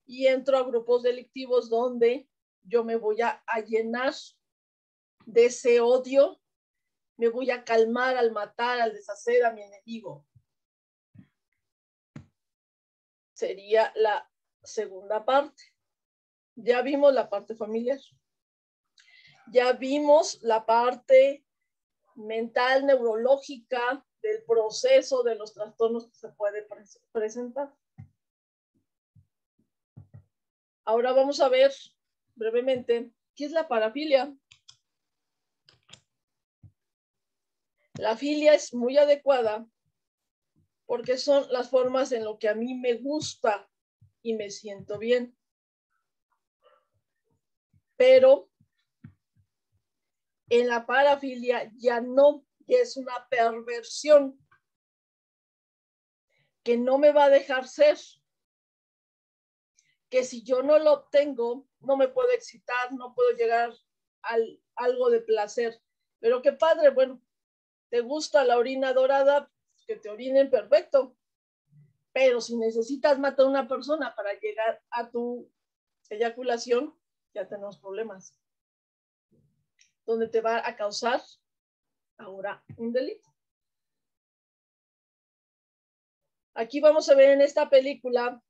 y entro a grupos delictivos donde yo me voy a llenar de ese odio, me voy a calmar al matar, al deshacer a mi enemigo. Sería la segunda parte. Ya vimos la parte familiar. Ya vimos la parte mental, neurológica, del proceso de los trastornos que se puede presentar. Ahora vamos a ver brevemente qué es la parafilia. La filia es muy adecuada porque son las formas en lo que a mí me gusta y me siento bien. Pero en la parafilia ya no, ya es una perversión que no me va a dejar ser. Que si yo no lo obtengo, no me puedo excitar, no puedo llegar a algo de placer. Pero qué padre, bueno, ¿te gusta la orina dorada? Que te orinen, perfecto. Pero si necesitas matar a una persona para llegar a tu eyaculación, ya tenemos problemas. Donde te va a causar ahora un delito. Aquí vamos a ver en esta película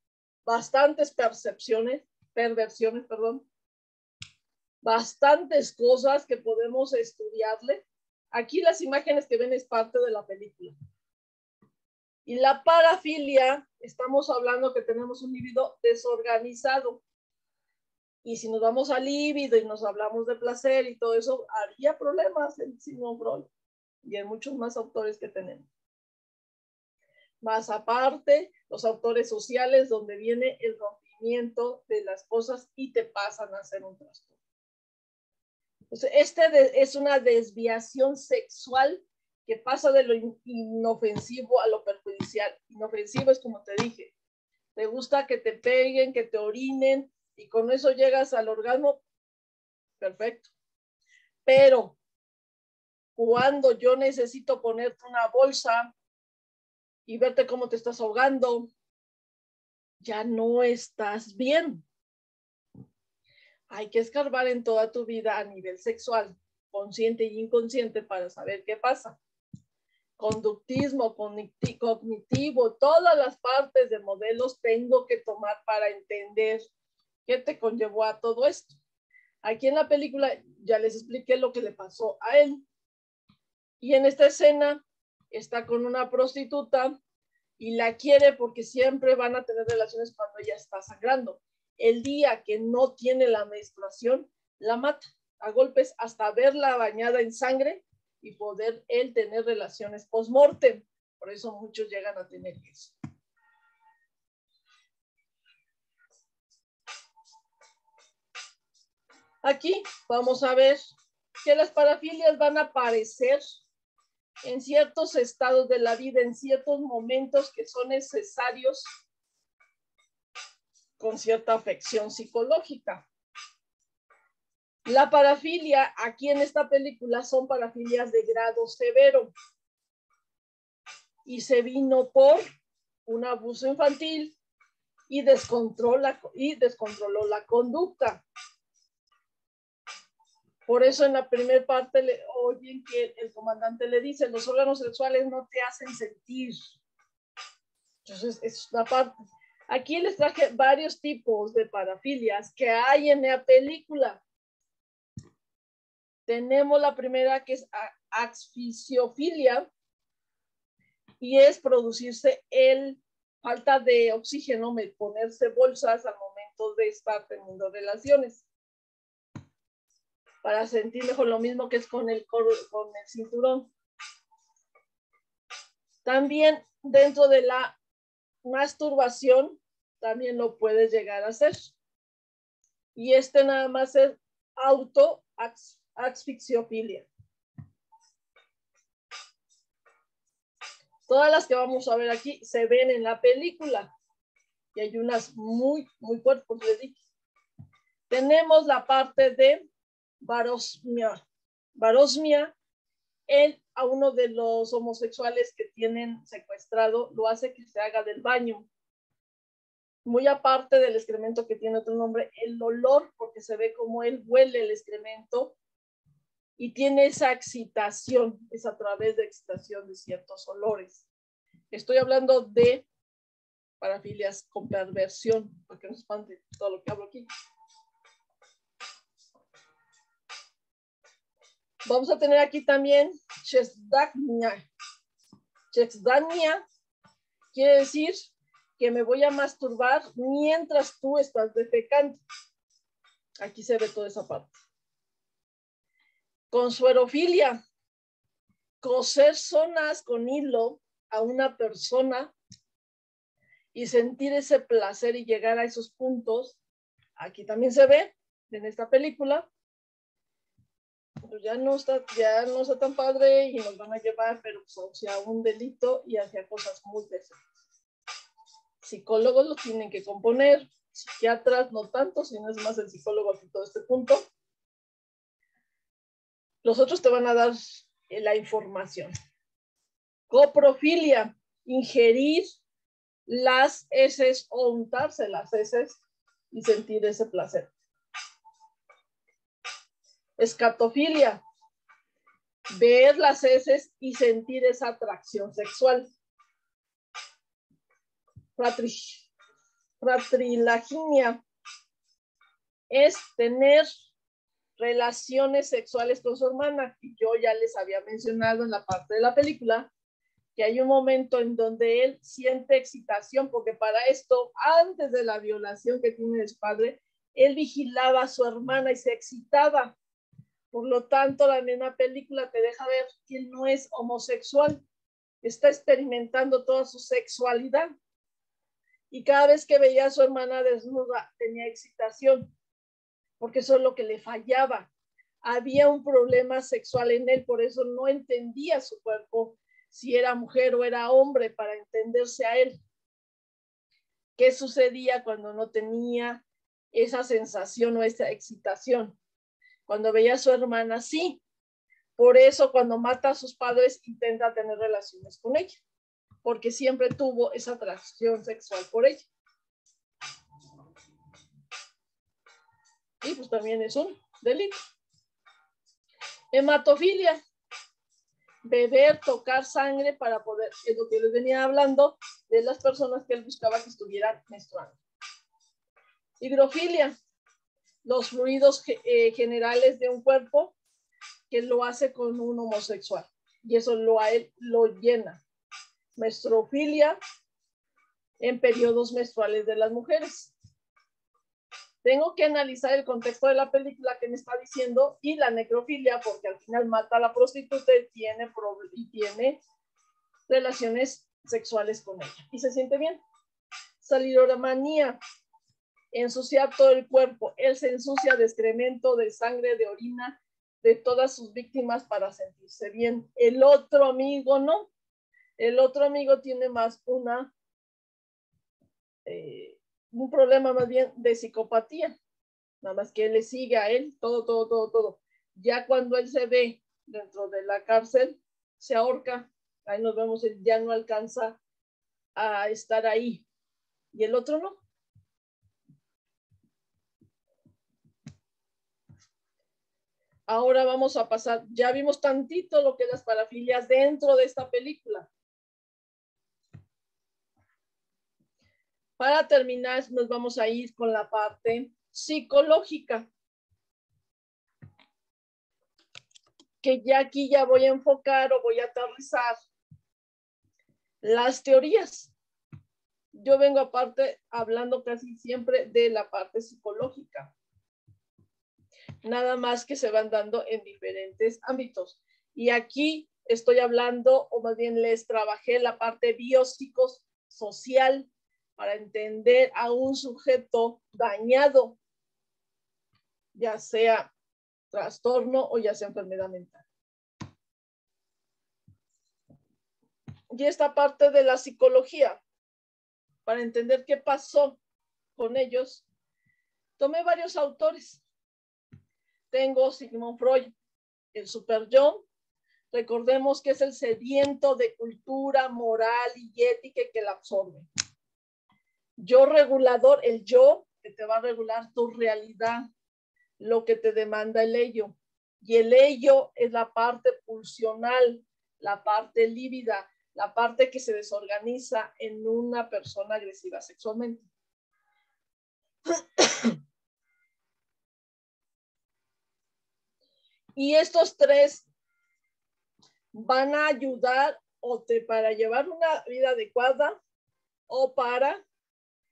bastantes perversiones, bastantes cosas que podemos estudiarle. Aquí las imágenes que ven es parte de la película. Y la parafilia, estamos hablando que tenemos un líbido desorganizado. Y si nos vamos al líbido y nos hablamos de placer y todo eso, habría problemas en Sigmund Freud y en muchos más autores que tenemos. Más aparte, los autores sociales donde viene el rompimiento de las cosas y te pasan a ser un trastorno. Entonces, es una desviación sexual que pasa de lo inofensivo a lo perjudicial. Inofensivo es como te dije, te gusta que te peguen, que te orinen y con eso llegas al orgasmo, perfecto. Pero cuando yo necesito ponerte una bolsa y verte cómo te estás ahogando, ya no estás bien. Hay que escarbar en toda tu vida a nivel sexual, consciente y inconsciente, para saber qué pasa. Conductismo, cognitivo, todas las partes de modelos tengo que tomar para entender qué te conllevó a todo esto. Aquí en la película ya les expliqué lo que le pasó a él. Y en esta escena, está con una prostituta y la quiere porque siempre van a tener relaciones cuando ella está sangrando. El día que no tiene la menstruación, la mata a golpes hasta verla bañada en sangre y poder él tener relaciones post-mortem. Por eso muchos llegan a tener eso. Aquí vamos a ver que las parafilias van a aparecer en ciertos estados de la vida, en ciertos momentos que son necesarios con cierta afección psicológica. La parafilia aquí en esta película son parafilias de grado severo y se vino por un abuso infantil y descontroló la conducta. Por eso en la primera parte oyen que el comandante le dice, los órganos sexuales no te hacen sentir. Entonces, es una parte. Aquí les traje varios tipos de parafilias que hay en la película. Tenemos la primera que es asfixiofilia y es producirse falta de oxígeno, ponerse bolsas al momento de estar teniendo relaciones. Para sentir mejor, lo mismo que es con el cinturón. También dentro de la masturbación, también lo puedes llegar a hacer. Y nada más es autoasfixiofilia. Todas las que vamos a ver aquí se ven en la película. Y hay unas muy, muy fuertes, porque les dije. Tenemos la parte de varosmia. Varosmia, a uno de los homosexuales que tienen secuestrado, lo hace que se haga del baño. Muy aparte del excremento que tiene otro nombre, el olor, porque se ve como él huele el excremento y tiene esa excitación, es a través de excitación de ciertos olores. Estoy hablando de parafilias con perversión, porque no espante todo lo que hablo aquí. Vamos a tener aquí también chesdania. Chesdania quiere decir que me voy a masturbar mientras tú estás defecando. Aquí se ve toda esa parte. Consuerofilia, coser zonas con hilo a una persona y sentir ese placer y llegar a esos puntos. Aquí también se ve en esta película. Pues ya no está tan padre y nos van a llevar, pero pues, hacia un delito y hacia cosas muy pesadas. Psicólogos lo tienen que componer, psiquiatras no tanto, sino es más el psicólogo aquí todo este punto. Los otros te van a dar la información. Coprofilia, ingerir las heces o untarse las heces y sentir ese placer. Escatofilia, ver las heces y sentir esa atracción sexual. Fratrilaginia es tener relaciones sexuales con su hermana. Y yo ya les había mencionado en la parte de la película que hay un momento en donde él siente excitación, porque para esto, antes de la violación que tiene su padre, él vigilaba a su hermana y se excitaba. Por lo tanto, la misma película te deja ver que él no es homosexual, está experimentando toda su sexualidad. Y cada vez que veía a su hermana desnuda, tenía excitación, porque eso es lo que le fallaba. Había un problema sexual en él, por eso no entendía su cuerpo, si era mujer o era hombre, para entenderse a él. ¿Qué sucedía cuando no tenía esa sensación o esa excitación? Cuando veía a su hermana, sí. Por eso cuando mata a sus padres intenta tener relaciones con ella, porque siempre tuvo esa atracción sexual por ella. Y pues también es un delito. Hematofilia, beber, tocar sangre para poder, es lo que les venía hablando de las personas que él buscaba que estuvieran menstruando. Higrofilia, los fluidos generales de un cuerpo que lo hace con un homosexual. y eso a él lo llena. Menstruofilia en periodos menstruales de las mujeres. Tengo que analizar el contexto de la película que me está diciendo y la necrofilia, porque al final mata a la prostituta y tiene relaciones sexuales con ella y se siente bien. Salidoramanía, ensuciar todo el cuerpo. Él se ensucia de excremento, de sangre, de orina, de todas sus víctimas para sentirse bien. El otro amigo no. El otro amigo tiene más un problema más bien de psicopatía. Nada más que él le sigue a él todo. Ya cuando él se ve dentro de la cárcel, se ahorca. Ahí nos vemos, él ya no alcanza a estar ahí. Y el otro no. Ahora vamos a pasar, ya vimos tantito lo que es las parafilias dentro de esta película. Para terminar, nos vamos a ir con la parte psicológica. Que ya aquí ya voy a enfocar o voy a aterrizar las teorías. Yo vengo aparte hablando casi siempre de la parte psicológica. Nada más que se van dando en diferentes ámbitos. Y aquí estoy hablando, o más bien les trabajé la parte biopsicosocial para entender a un sujeto dañado, ya sea trastorno o ya sea enfermedad mental. Y esta parte de la psicología, para entender qué pasó con ellos, tomé varios autores. Tengo Sigmund Freud, el super yo. Recordemos que es el sediento de cultura, moral y ética que la absorbe. Yo regulador, el yo que te va a regular tu realidad, lo que te demanda el ello. Y el ello es la parte pulsional, la parte lívida, la parte que se desorganiza en una persona agresiva sexualmente. Y estos tres van a ayudar para llevar una vida adecuada o para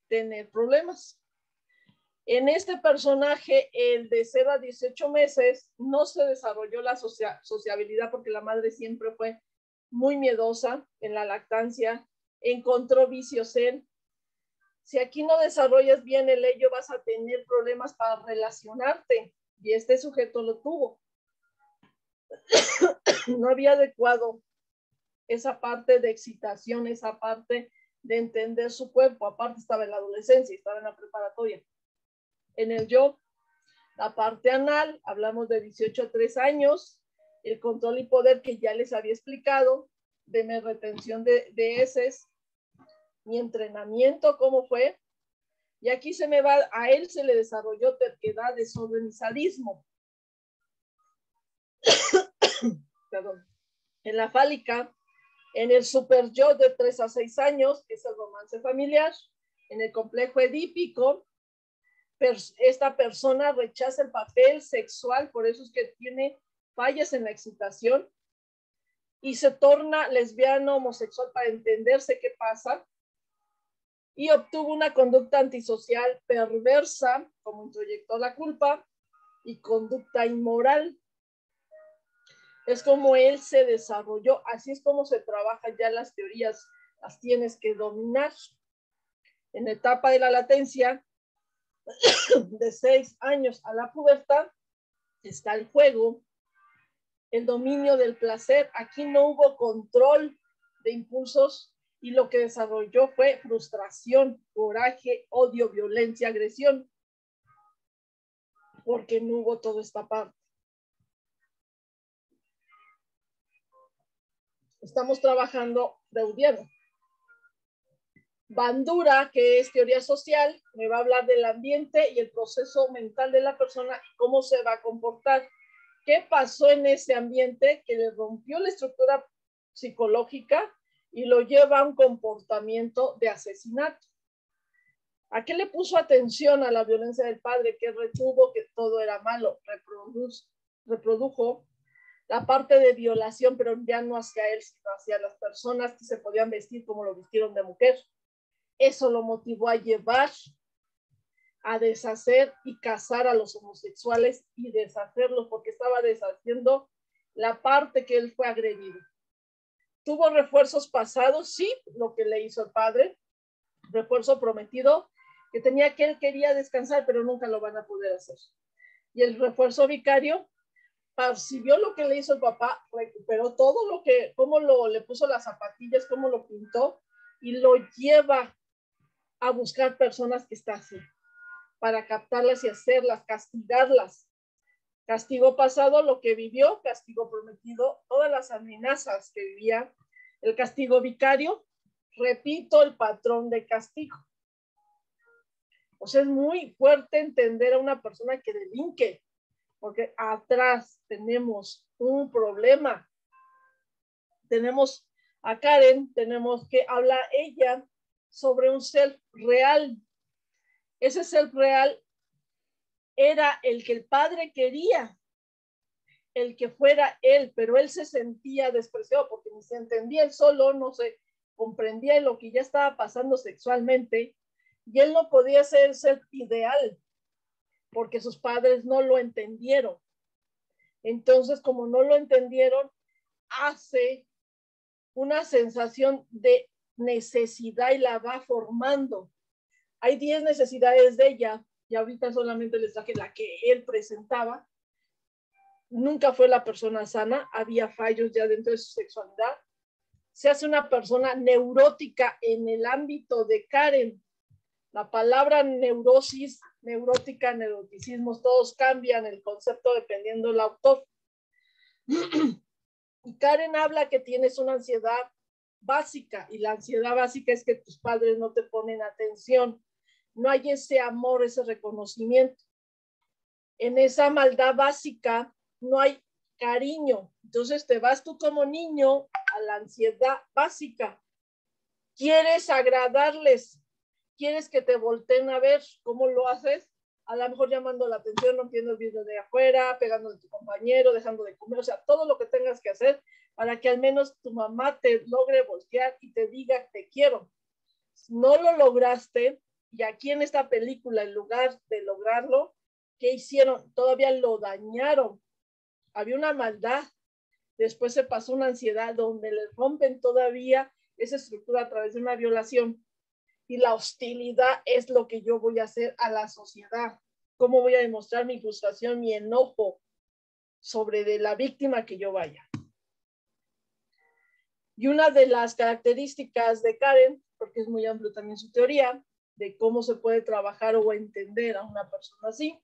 tener problemas. En este personaje, el de 0 a 18 meses, no se desarrolló la sociabilidad porque la madre siempre fue muy miedosa en la lactancia, encontró vicios en. Si aquí no desarrollas bien el ello, vas a tener problemas para relacionarte. Y este sujeto lo tuvo. No había adecuado esa parte de excitación, esa parte de entender su cuerpo. Aparte estaba en la adolescencia, estaba en la preparatoria. En el yo, la parte anal, hablamos de 18 a 3 años, el control y poder que ya les había explicado, de mi retención de heces, mi entrenamiento, cómo fue. Y aquí a él se le desarrolló terquedad, desorden y sadismo. Perdón. En la fálica, en el super yo de 3 a 6 años, que es el romance familiar, en el complejo edípico, esta persona rechaza el papel sexual, por eso es que tiene fallas en la excitación y se torna lesbiano, homosexual para entenderse qué pasa, y obtuvo una conducta antisocial perversa, como introyectó la culpa, y conducta inmoral. Es como él se desarrolló, así es como se trabaja ya las teorías, las tienes que dominar. En la etapa de la latencia, de 6 años a la pubertad, está el juego, el dominio del placer. Aquí no hubo control de impulsos y lo que desarrolló fue frustración, coraje, odio, violencia, agresión, porque no hubo toda esta parte. Estamos trabajando freudiano. Bandura, que es teoría social, me va a hablar del ambiente y el proceso mental de la persona y cómo se va a comportar. ¿Qué pasó en ese ambiente que le rompió la estructura psicológica y lo lleva a un comportamiento de asesinato? ¿A qué le puso atención? A la violencia del padre, que retuvo que todo era malo, reprodujo la parte de violación, pero ya no hacia él, sino hacia las personas que se podían vestir como lo vistieron de mujer. Eso lo motivó a llevar, a deshacer y casar a los homosexuales y deshacerlos porque estaba deshaciendo la parte que él fue agredido. Tuvo refuerzos pasados, sí, lo que le hizo el padre, refuerzo prometido, que él quería descansar, pero nunca lo van a poder hacer. Y el refuerzo vicario percibió lo que le hizo el papá, recuperó todo lo que, le puso las zapatillas, cómo lo pintó, y lo lleva a buscar personas que están así, para captarlas y hacerlas, castigarlas. Castigo pasado, lo que vivió, castigo prometido, todas las amenazas que vivía, el castigo vicario, repito, el patrón de castigo. O sea, es muy fuerte entender a una persona que delinque, porque atrás tenemos un problema. Tenemos a Karen, tenemos que hablar ella sobre un self real. Ese self real era el que el padre quería, el que fuera él, pero él se sentía despreciado porque ni se entendía él solo, no se comprendía lo que ya estaba pasando sexualmente y él no podía ser el ser ideal porque sus padres no lo entendieron. Entonces, como no lo entendieron, hace una sensación de necesidad y la va formando. Hay 10 necesidades de ella y ahorita solamente les traje la que él presentaba. Nunca fue la persona sana, había fallos ya dentro de su sexualidad. Se hace una persona neurótica en el ámbito de Karen. La palabra neurosis, neurótica, neuroticismos, todos cambian el concepto dependiendo del autor. Y Karen habla que tienes una ansiedad básica, y la ansiedad básica es que tus padres no te ponen atención. No hay ese amor, ese reconocimiento. En esa maldad básica no hay cariño. Entonces te vas tú como niño a la ansiedad básica. Quieres agradarles, quieres que te volteen a ver. ¿Cómo lo haces? A lo mejor llamando la atención, rompiendo el vidrio de afuera, pegándole a tu compañero, dejando de comer, o sea, todo lo que tengas que hacer para que al menos tu mamá te logre voltear y te diga te quiero. No lo lograste, y aquí en esta película, en lugar de lograrlo, ¿qué hicieron? Todavía lo dañaron. Había una maldad. Después se pasó una ansiedad donde le rompen todavía esa estructura a través de una violación. Y la hostilidad es lo que yo voy a hacer a la sociedad. ¿Cómo voy a demostrar mi frustración, mi enojo sobre de la víctima que yo vaya? Y una de las características de Karen, porque es muy amplio también su teoría, de cómo se puede trabajar o entender a una persona así.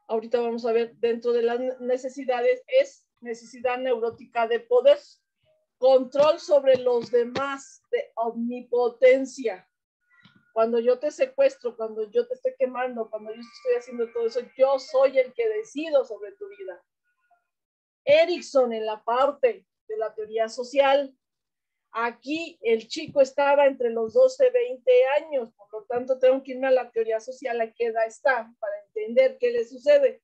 Ahorita vamos a ver dentro de las necesidades, es necesidad neurótica de poder, control sobre los demás, de omnipotencia. Cuando yo te secuestro, cuando yo te estoy quemando, cuando yo estoy haciendo todo eso, yo soy el que decido sobre tu vida. Erikson, en la parte de la teoría social, aquí el chico estaba entre los 12 y 20 años, por lo tanto tengo que irme a la teoría social, a qué edad está, para entender qué le sucede.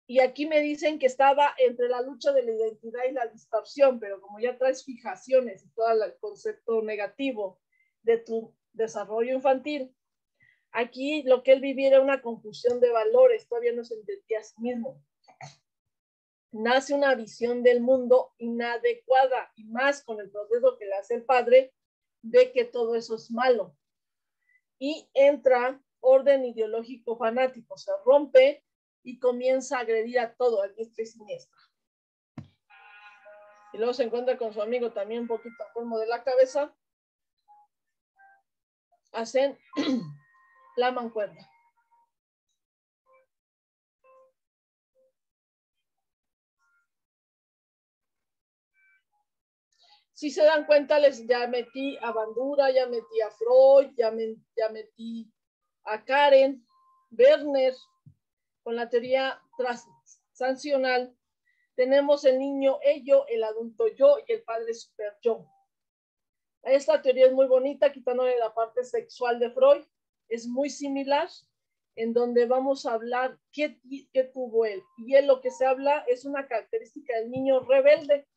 Y aquí me dicen que estaba entre la lucha de la identidad y la distorsión, pero como ya traes fijaciones y todo el concepto negativo de tu desarrollo infantil, aquí lo que él vivía era una confusión de valores, todavía no se entendía a sí mismo. Nace una visión del mundo inadecuada, y más con el proceso que le hace el padre, ve que todo eso es malo. Y entra orden ideológico fanático, se rompe y comienza a agredir a todo, a diestra y siniestra. Y luego se encuentra con su amigo también un poquito enfermo de la cabeza. Hacen la mancuerna. Si se dan cuenta, ya metí a Bandura, ya metí a Freud, ya metí a Karen, Werner, con la teoría transaccional. Tenemos el niño ello, el adulto yo y el padre super yo. Esta teoría es muy bonita, quitándole la parte sexual de Freud. Es muy similar en donde vamos a hablar qué tuvo él. Y él lo que se habla es una característica del niño rebelde,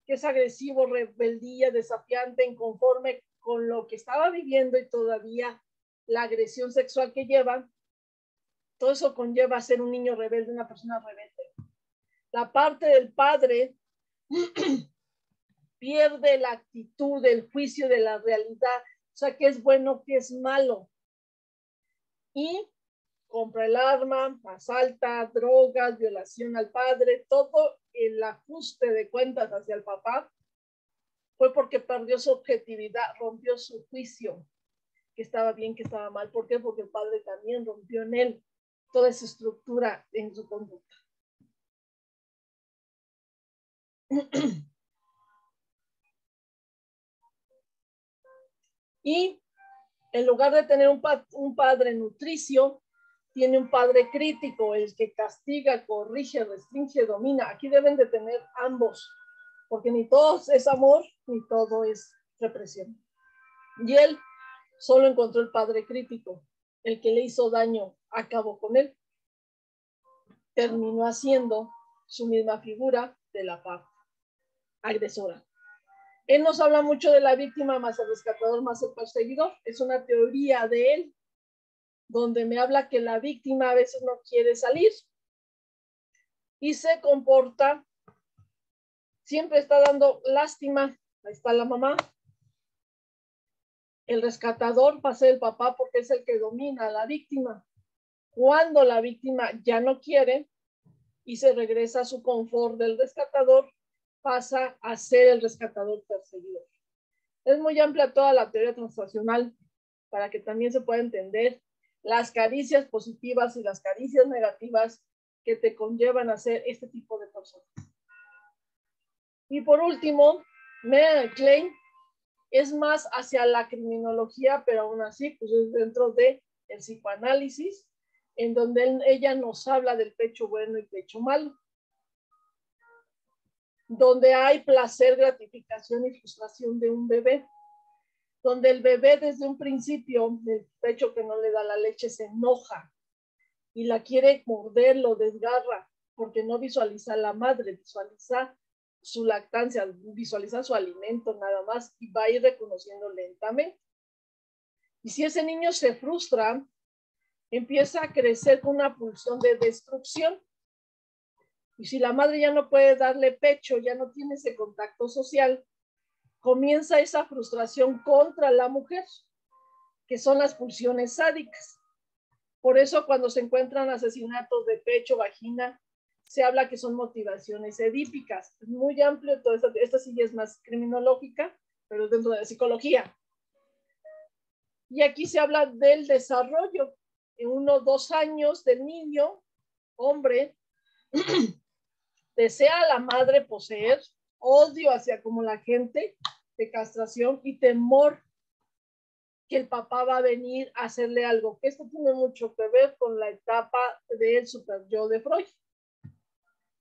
que es agresivo, rebeldía, desafiante, inconforme con lo que estaba viviendo y todavía la agresión sexual que lleva. Todo eso conlleva a ser un niño rebelde, una persona rebelde. La parte del padre pierde la actitud, el juicio de la realidad, o sea, qué es bueno, qué es malo. Y compra el arma, asalta, drogas, violación al padre, todo el ajuste de cuentas hacia el papá fue porque perdió su objetividad, rompió su juicio, que estaba bien, que estaba mal. ¿Por qué? Porque el padre también rompió en él toda esa estructura en su conducta. Y en lugar de tener un padre nutricio, tiene un padre crítico, el que castiga, corrige, restringe, domina. Aquí deben de tener ambos, porque ni todo es amor, ni todo es represión. Y él solo encontró el padre crítico, el que le hizo daño, acabó con él. Terminó haciendo su misma figura de la parte agresora. Él nos habla mucho de la víctima más el rescatador más el perseguidor. Es una teoría de él, donde me habla que la víctima a veces no quiere salir y se comporta, siempre está dando lástima. Ahí está la mamá. El rescatador va a ser el papá porque es el que domina a la víctima. Cuando la víctima ya no quiere y se regresa a su confort del rescatador, pasa a ser el rescatador perseguidor. Es muy amplia toda la teoría transaccional para que también se pueda entender las caricias positivas y las caricias negativas que te conllevan a ser este tipo de personas. Y por último, Mary Klein es más hacia la criminología, pero aún así, pues es dentro del psicoanálisis, en donde ella nos habla del pecho bueno y pecho malo, donde hay placer, gratificación y frustración de un bebé, donde el bebé desde un principio, del pecho que no le da la leche, se enoja y la quiere morder, lo desgarra, porque no visualiza a la madre, visualiza su lactancia, visualiza su alimento nada más y va a ir reconociendo lentamente. Y si ese niño se frustra, empieza a crecer con una pulsión de destrucción. Y si la madre ya no puede darle pecho, ya no tiene ese contacto social, comienza esa frustración contra la mujer, que son las pulsiones sádicas. Por eso cuando se encuentran asesinatos de pecho, vagina, se habla que son motivaciones edípicas. Es muy amplio todo esto. Esta sí es más criminológica, pero dentro de la psicología. Y aquí se habla del desarrollo. En 1 o 2 años del niño, hombre, desea a la madre poseer, odio hacia como la gente, de castración y temor que el papá va a venir a hacerle algo. Esto tiene mucho que ver con la etapa del super yo de Freud.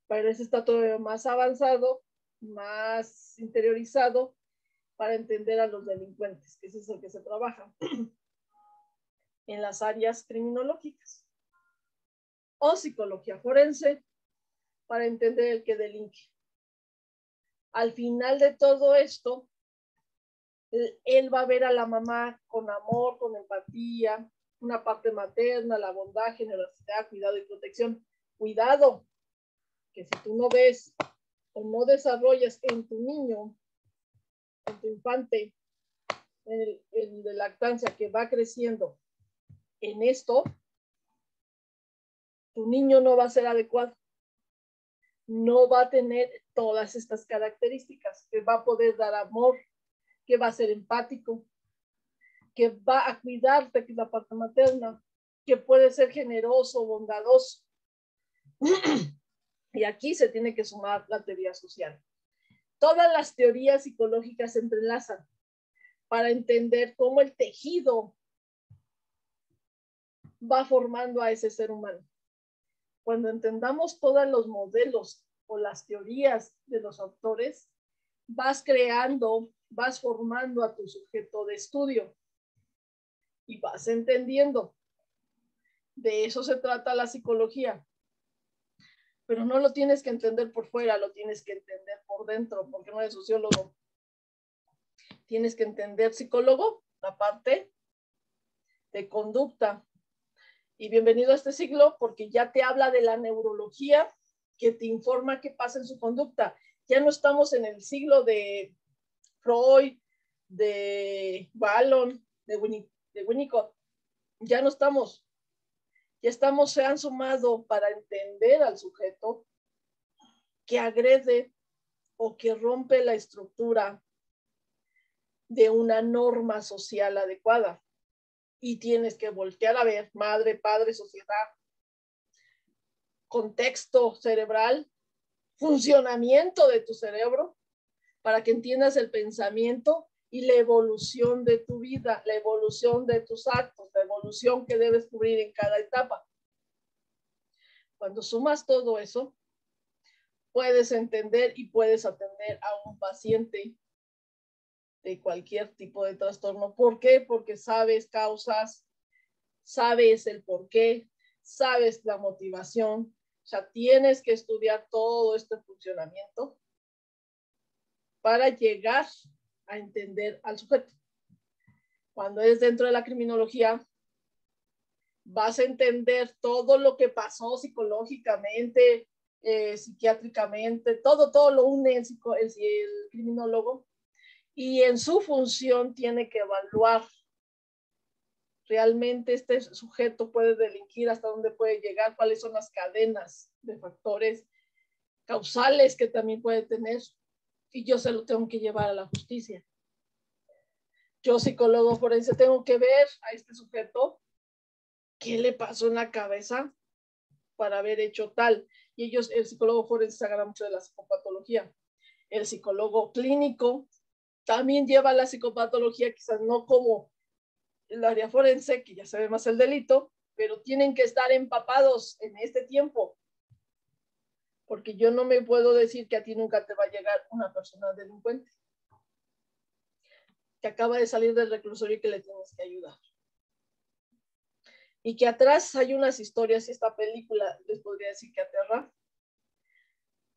Pero ese está todavía más avanzado, más interiorizado para entender a los delincuentes, que ese es el que se trabaja en las áreas criminológicas. O psicología forense para entender el que delinque. Al final de todo esto, él va a ver a la mamá con amor, con empatía, una parte materna, la bondad, generosidad, cuidado y protección. Cuidado, que si tú no ves o no desarrollas en tu niño, en tu infante, el de lactancia que va creciendo en esto, tu niño no va a ser adecuado. No va a tener todas estas características, que va a poder dar amor, que va a ser empático, que va a cuidarte, que es la parte materna, que puede ser generoso, bondadoso. Y aquí se tiene que sumar la teoría social. Todas las teorías psicológicas se entrelazan para entender cómo el tejido va formando a ese ser humano. Cuando entendamos todos los modelos o las teorías de los autores, vas creando, vas formando a tu sujeto de estudio y vas entendiendo De eso se trata la psicología. Pero no lo tienes que entender por fuera, lo tienes que entender por dentro, porque no eres sociólogo. Tienes que entender, psicólogo, la parte de conducta. Y bienvenido a este siglo, porque ya te habla de la neurología que te informa qué pasa en su conducta. Ya no estamos en el siglo de Freud, de Wallon, de Winnicott. Ya no estamos. Ya estamos, se han sumado para entender al sujeto que agrede o que rompe la estructura de una norma social adecuada. Y tienes que voltear a ver, madre, padre, sociedad, contexto cerebral, funcionamiento de tu cerebro, para que entiendas el pensamiento y la evolución de tu vida, la evolución de tus actos, la evolución que debes cubrir en cada etapa. Cuando sumas todo eso, puedes entender y puedes atender a un paciente de cualquier tipo de trastorno. ¿Por qué? Porque sabes causas, sabes el por qué, sabes la motivación. O sea, tienes que estudiar todo este funcionamiento para llegar a entender al sujeto. Cuando es dentro de la criminología, vas a entender todo lo que pasó psicológicamente, psiquiátricamente, todo lo une el criminólogo, y en su función tiene que evaluar realmente este sujeto puede delinquir, hasta dónde puede llegar, cuáles son las cadenas de factores causales que también puede tener, y yo se lo tengo que llevar a la justicia. Yo, psicólogo forense, tengo que ver a este sujeto qué le pasó en la cabeza para haber hecho tal. Y ellos, el psicólogo forense se agarra mucho de la psicopatología. El psicólogo clínico también lleva la psicopatología, quizás no como el área forense, que ya se ve más el delito, pero tienen que estar empapados en este tiempo. Porque yo no me puedo decir que a ti nunca te va a llegar una persona delincuente que acaba de salir del reclusorio y que le tienes que ayudar. Y que atrás hay unas historias, y esta película les podría decir que aterra.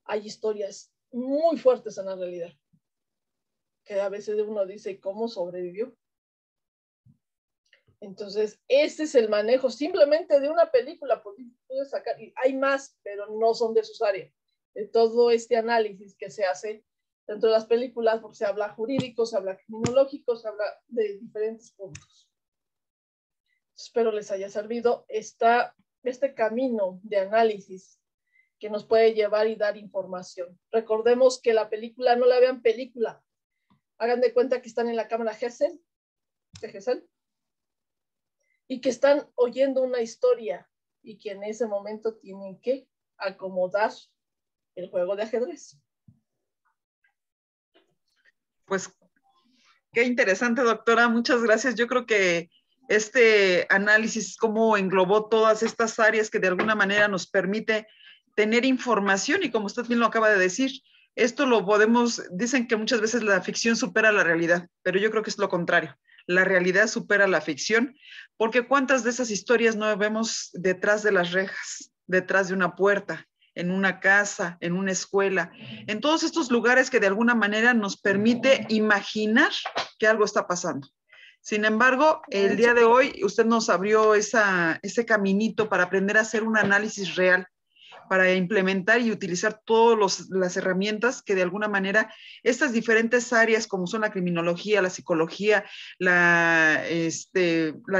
Hay historias muy fuertes en la realidad, que a veces uno dice, ¿cómo sobrevivió? Entonces, este es el manejo simplemente de una película. Puedes sacar, y hay más, pero no son de sus áreas. De todo este análisis que se hace dentro de las películas, porque se habla jurídico, se habla criminológico, se habla de diferentes puntos. Espero les haya servido este camino de análisis que nos puede llevar y dar información. Recordemos que la película, no la vean película. Hagan de cuenta que están en la cámara Gesell, de Gesell, y que están oyendo una historia y que en ese momento tienen que acomodar el juego de ajedrez. Pues qué interesante, doctora. Muchas gracias. Yo creo que este análisis, cómo englobó todas estas áreas que de alguna manera nos permite tener información, y como usted bien lo acaba de decir, esto lo podemos, dicen que muchas veces la ficción supera la realidad, pero yo creo que es lo contrario. La realidad supera la ficción, porque cuántas de esas historias no vemos detrás de las rejas, detrás de una puerta, en una casa, en una escuela, en todos estos lugares que de alguna manera nos permite imaginar que algo está pasando. Sin embargo, el día de hoy usted nos abrió ese caminito para aprender a hacer un análisis real, para implementar y utilizar todas las herramientas que de alguna manera estas diferentes áreas como son la criminología, la psicología, las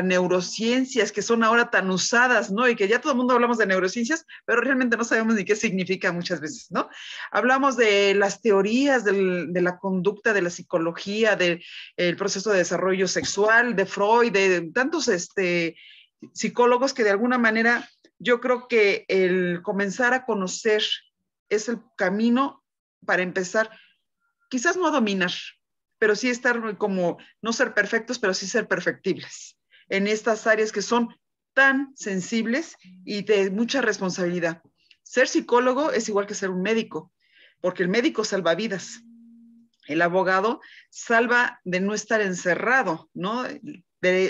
neurociencias que son ahora tan usadas, ¿no? Y que ya todo el mundo hablamos de neurociencias, pero realmente no sabemos ni qué significa muchas veces, ¿no? Hablamos de las teorías de la conducta, de la psicología, del proceso de desarrollo sexual, de Freud, de tantos psicólogos que de alguna manera yo creo que el comenzar a conocer es el camino para empezar, quizás no a dominar, pero sí estar como, no ser perfectos, pero sí ser perfectibles en estas áreas que son tan sensibles y de mucha responsabilidad. Ser psicólogo es igual que ser un médico, porque el médico salva vidas. El abogado salva de no estar encerrado, ¿no?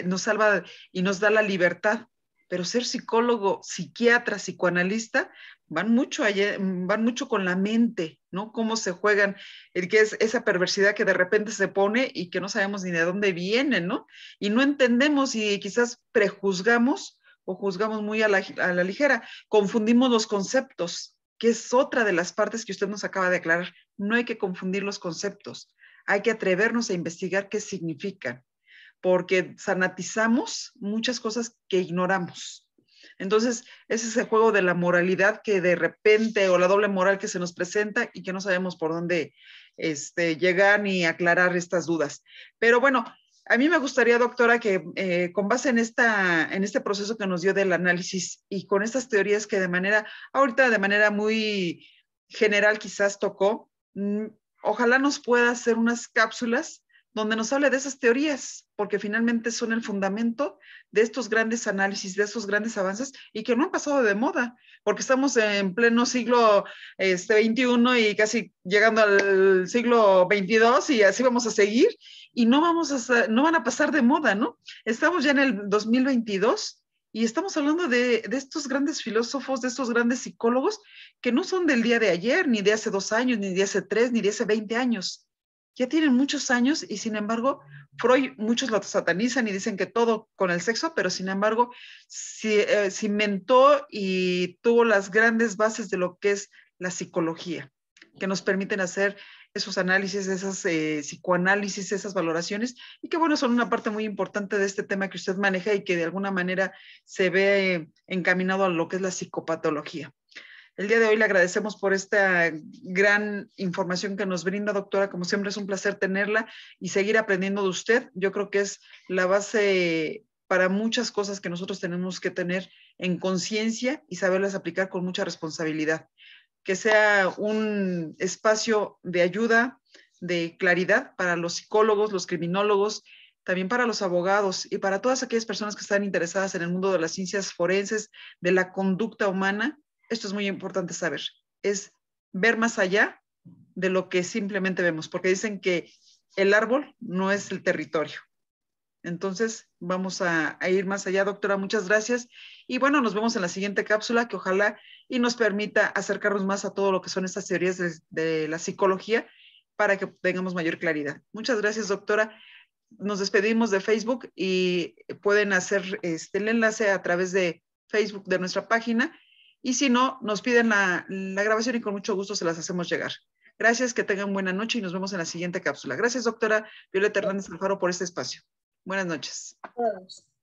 Nos salva y nos da la libertad pero ser psicólogo, psiquiatra, psicoanalista, van mucho con la mente, ¿no? Cómo se juegan, el que es esa perversidad que de repente se pone y que no sabemos ni de dónde viene, ¿no? Y no entendemos y quizás prejuzgamos o juzgamos muy a la ligera, confundimos los conceptos, que es otra de las partes que usted nos acaba de aclarar. No hay que confundir los conceptos, hay que atrevernos a investigar qué significan, porque sanatizamos muchas cosas que ignoramos. Entonces, ese es el juego de la moralidad que de repente, o la doble moral que se nos presenta y que no sabemos por dónde llegar ni aclarar estas dudas. Pero bueno, a mí me gustaría, doctora, que con base en este proceso que nos dio del análisis y con estas teorías que ahorita de manera muy general quizás tocó, ojalá nos pueda hacer unas cápsulas donde nos hable de esas teorías, porque finalmente son el fundamento de estos grandes análisis, de estos grandes avances, y que no han pasado de moda, porque estamos en pleno siglo XXI y casi llegando al siglo XXII, y así vamos a seguir, y no van a pasar de moda, ¿no? Estamos ya en el 2022, y estamos hablando de estos grandes filósofos, de estos grandes psicólogos, que no son del día de ayer, ni de hace 2 años, ni de hace 3, ni de hace 20 años. Ya tienen muchos años y sin embargo, Freud, muchos lo satanizan y dicen que todo con el sexo, pero sin embargo, cimentó y tuvo las grandes bases de lo que es la psicología, que nos permiten hacer esos análisis, esas psicoanálisis, esas valoraciones, y que bueno, son una parte muy importante de este tema que usted maneja y que de alguna manera se ve encaminado a lo que es la psicopatología. El día de hoy le agradecemos por esta gran información que nos brinda, doctora. Como siempre es un placer tenerla y seguir aprendiendo de usted. Yo creo que es la base para muchas cosas que nosotros tenemos que tener en conciencia y saberlas aplicar con mucha responsabilidad. Que sea un espacio de ayuda, de claridad para los psicólogos, los criminólogos, también para los abogados y para todas aquellas personas que están interesadas en el mundo de las ciencias forenses, de la conducta humana. Esto es muy importante saber, es ver más allá de lo que simplemente vemos, porque dicen que el árbol no es el territorio. Entonces, vamos a ir más allá, doctora. Muchas gracias. Y bueno, nos vemos en la siguiente cápsula, que ojalá y nos permita acercarnos más a todo lo que son estas teorías de la psicología para que tengamos mayor claridad. Muchas gracias, doctora. Nos despedimos de Facebook y pueden hacer el enlace a través de Facebook de nuestra página. Y si no, nos piden la grabación y con mucho gusto se las hacemos llegar. Gracias, que tengan buena noche y nos vemos en la siguiente cápsula. Gracias, doctora Violeta Hernández Alfaro, por este espacio. Buenas noches. Buenas noches.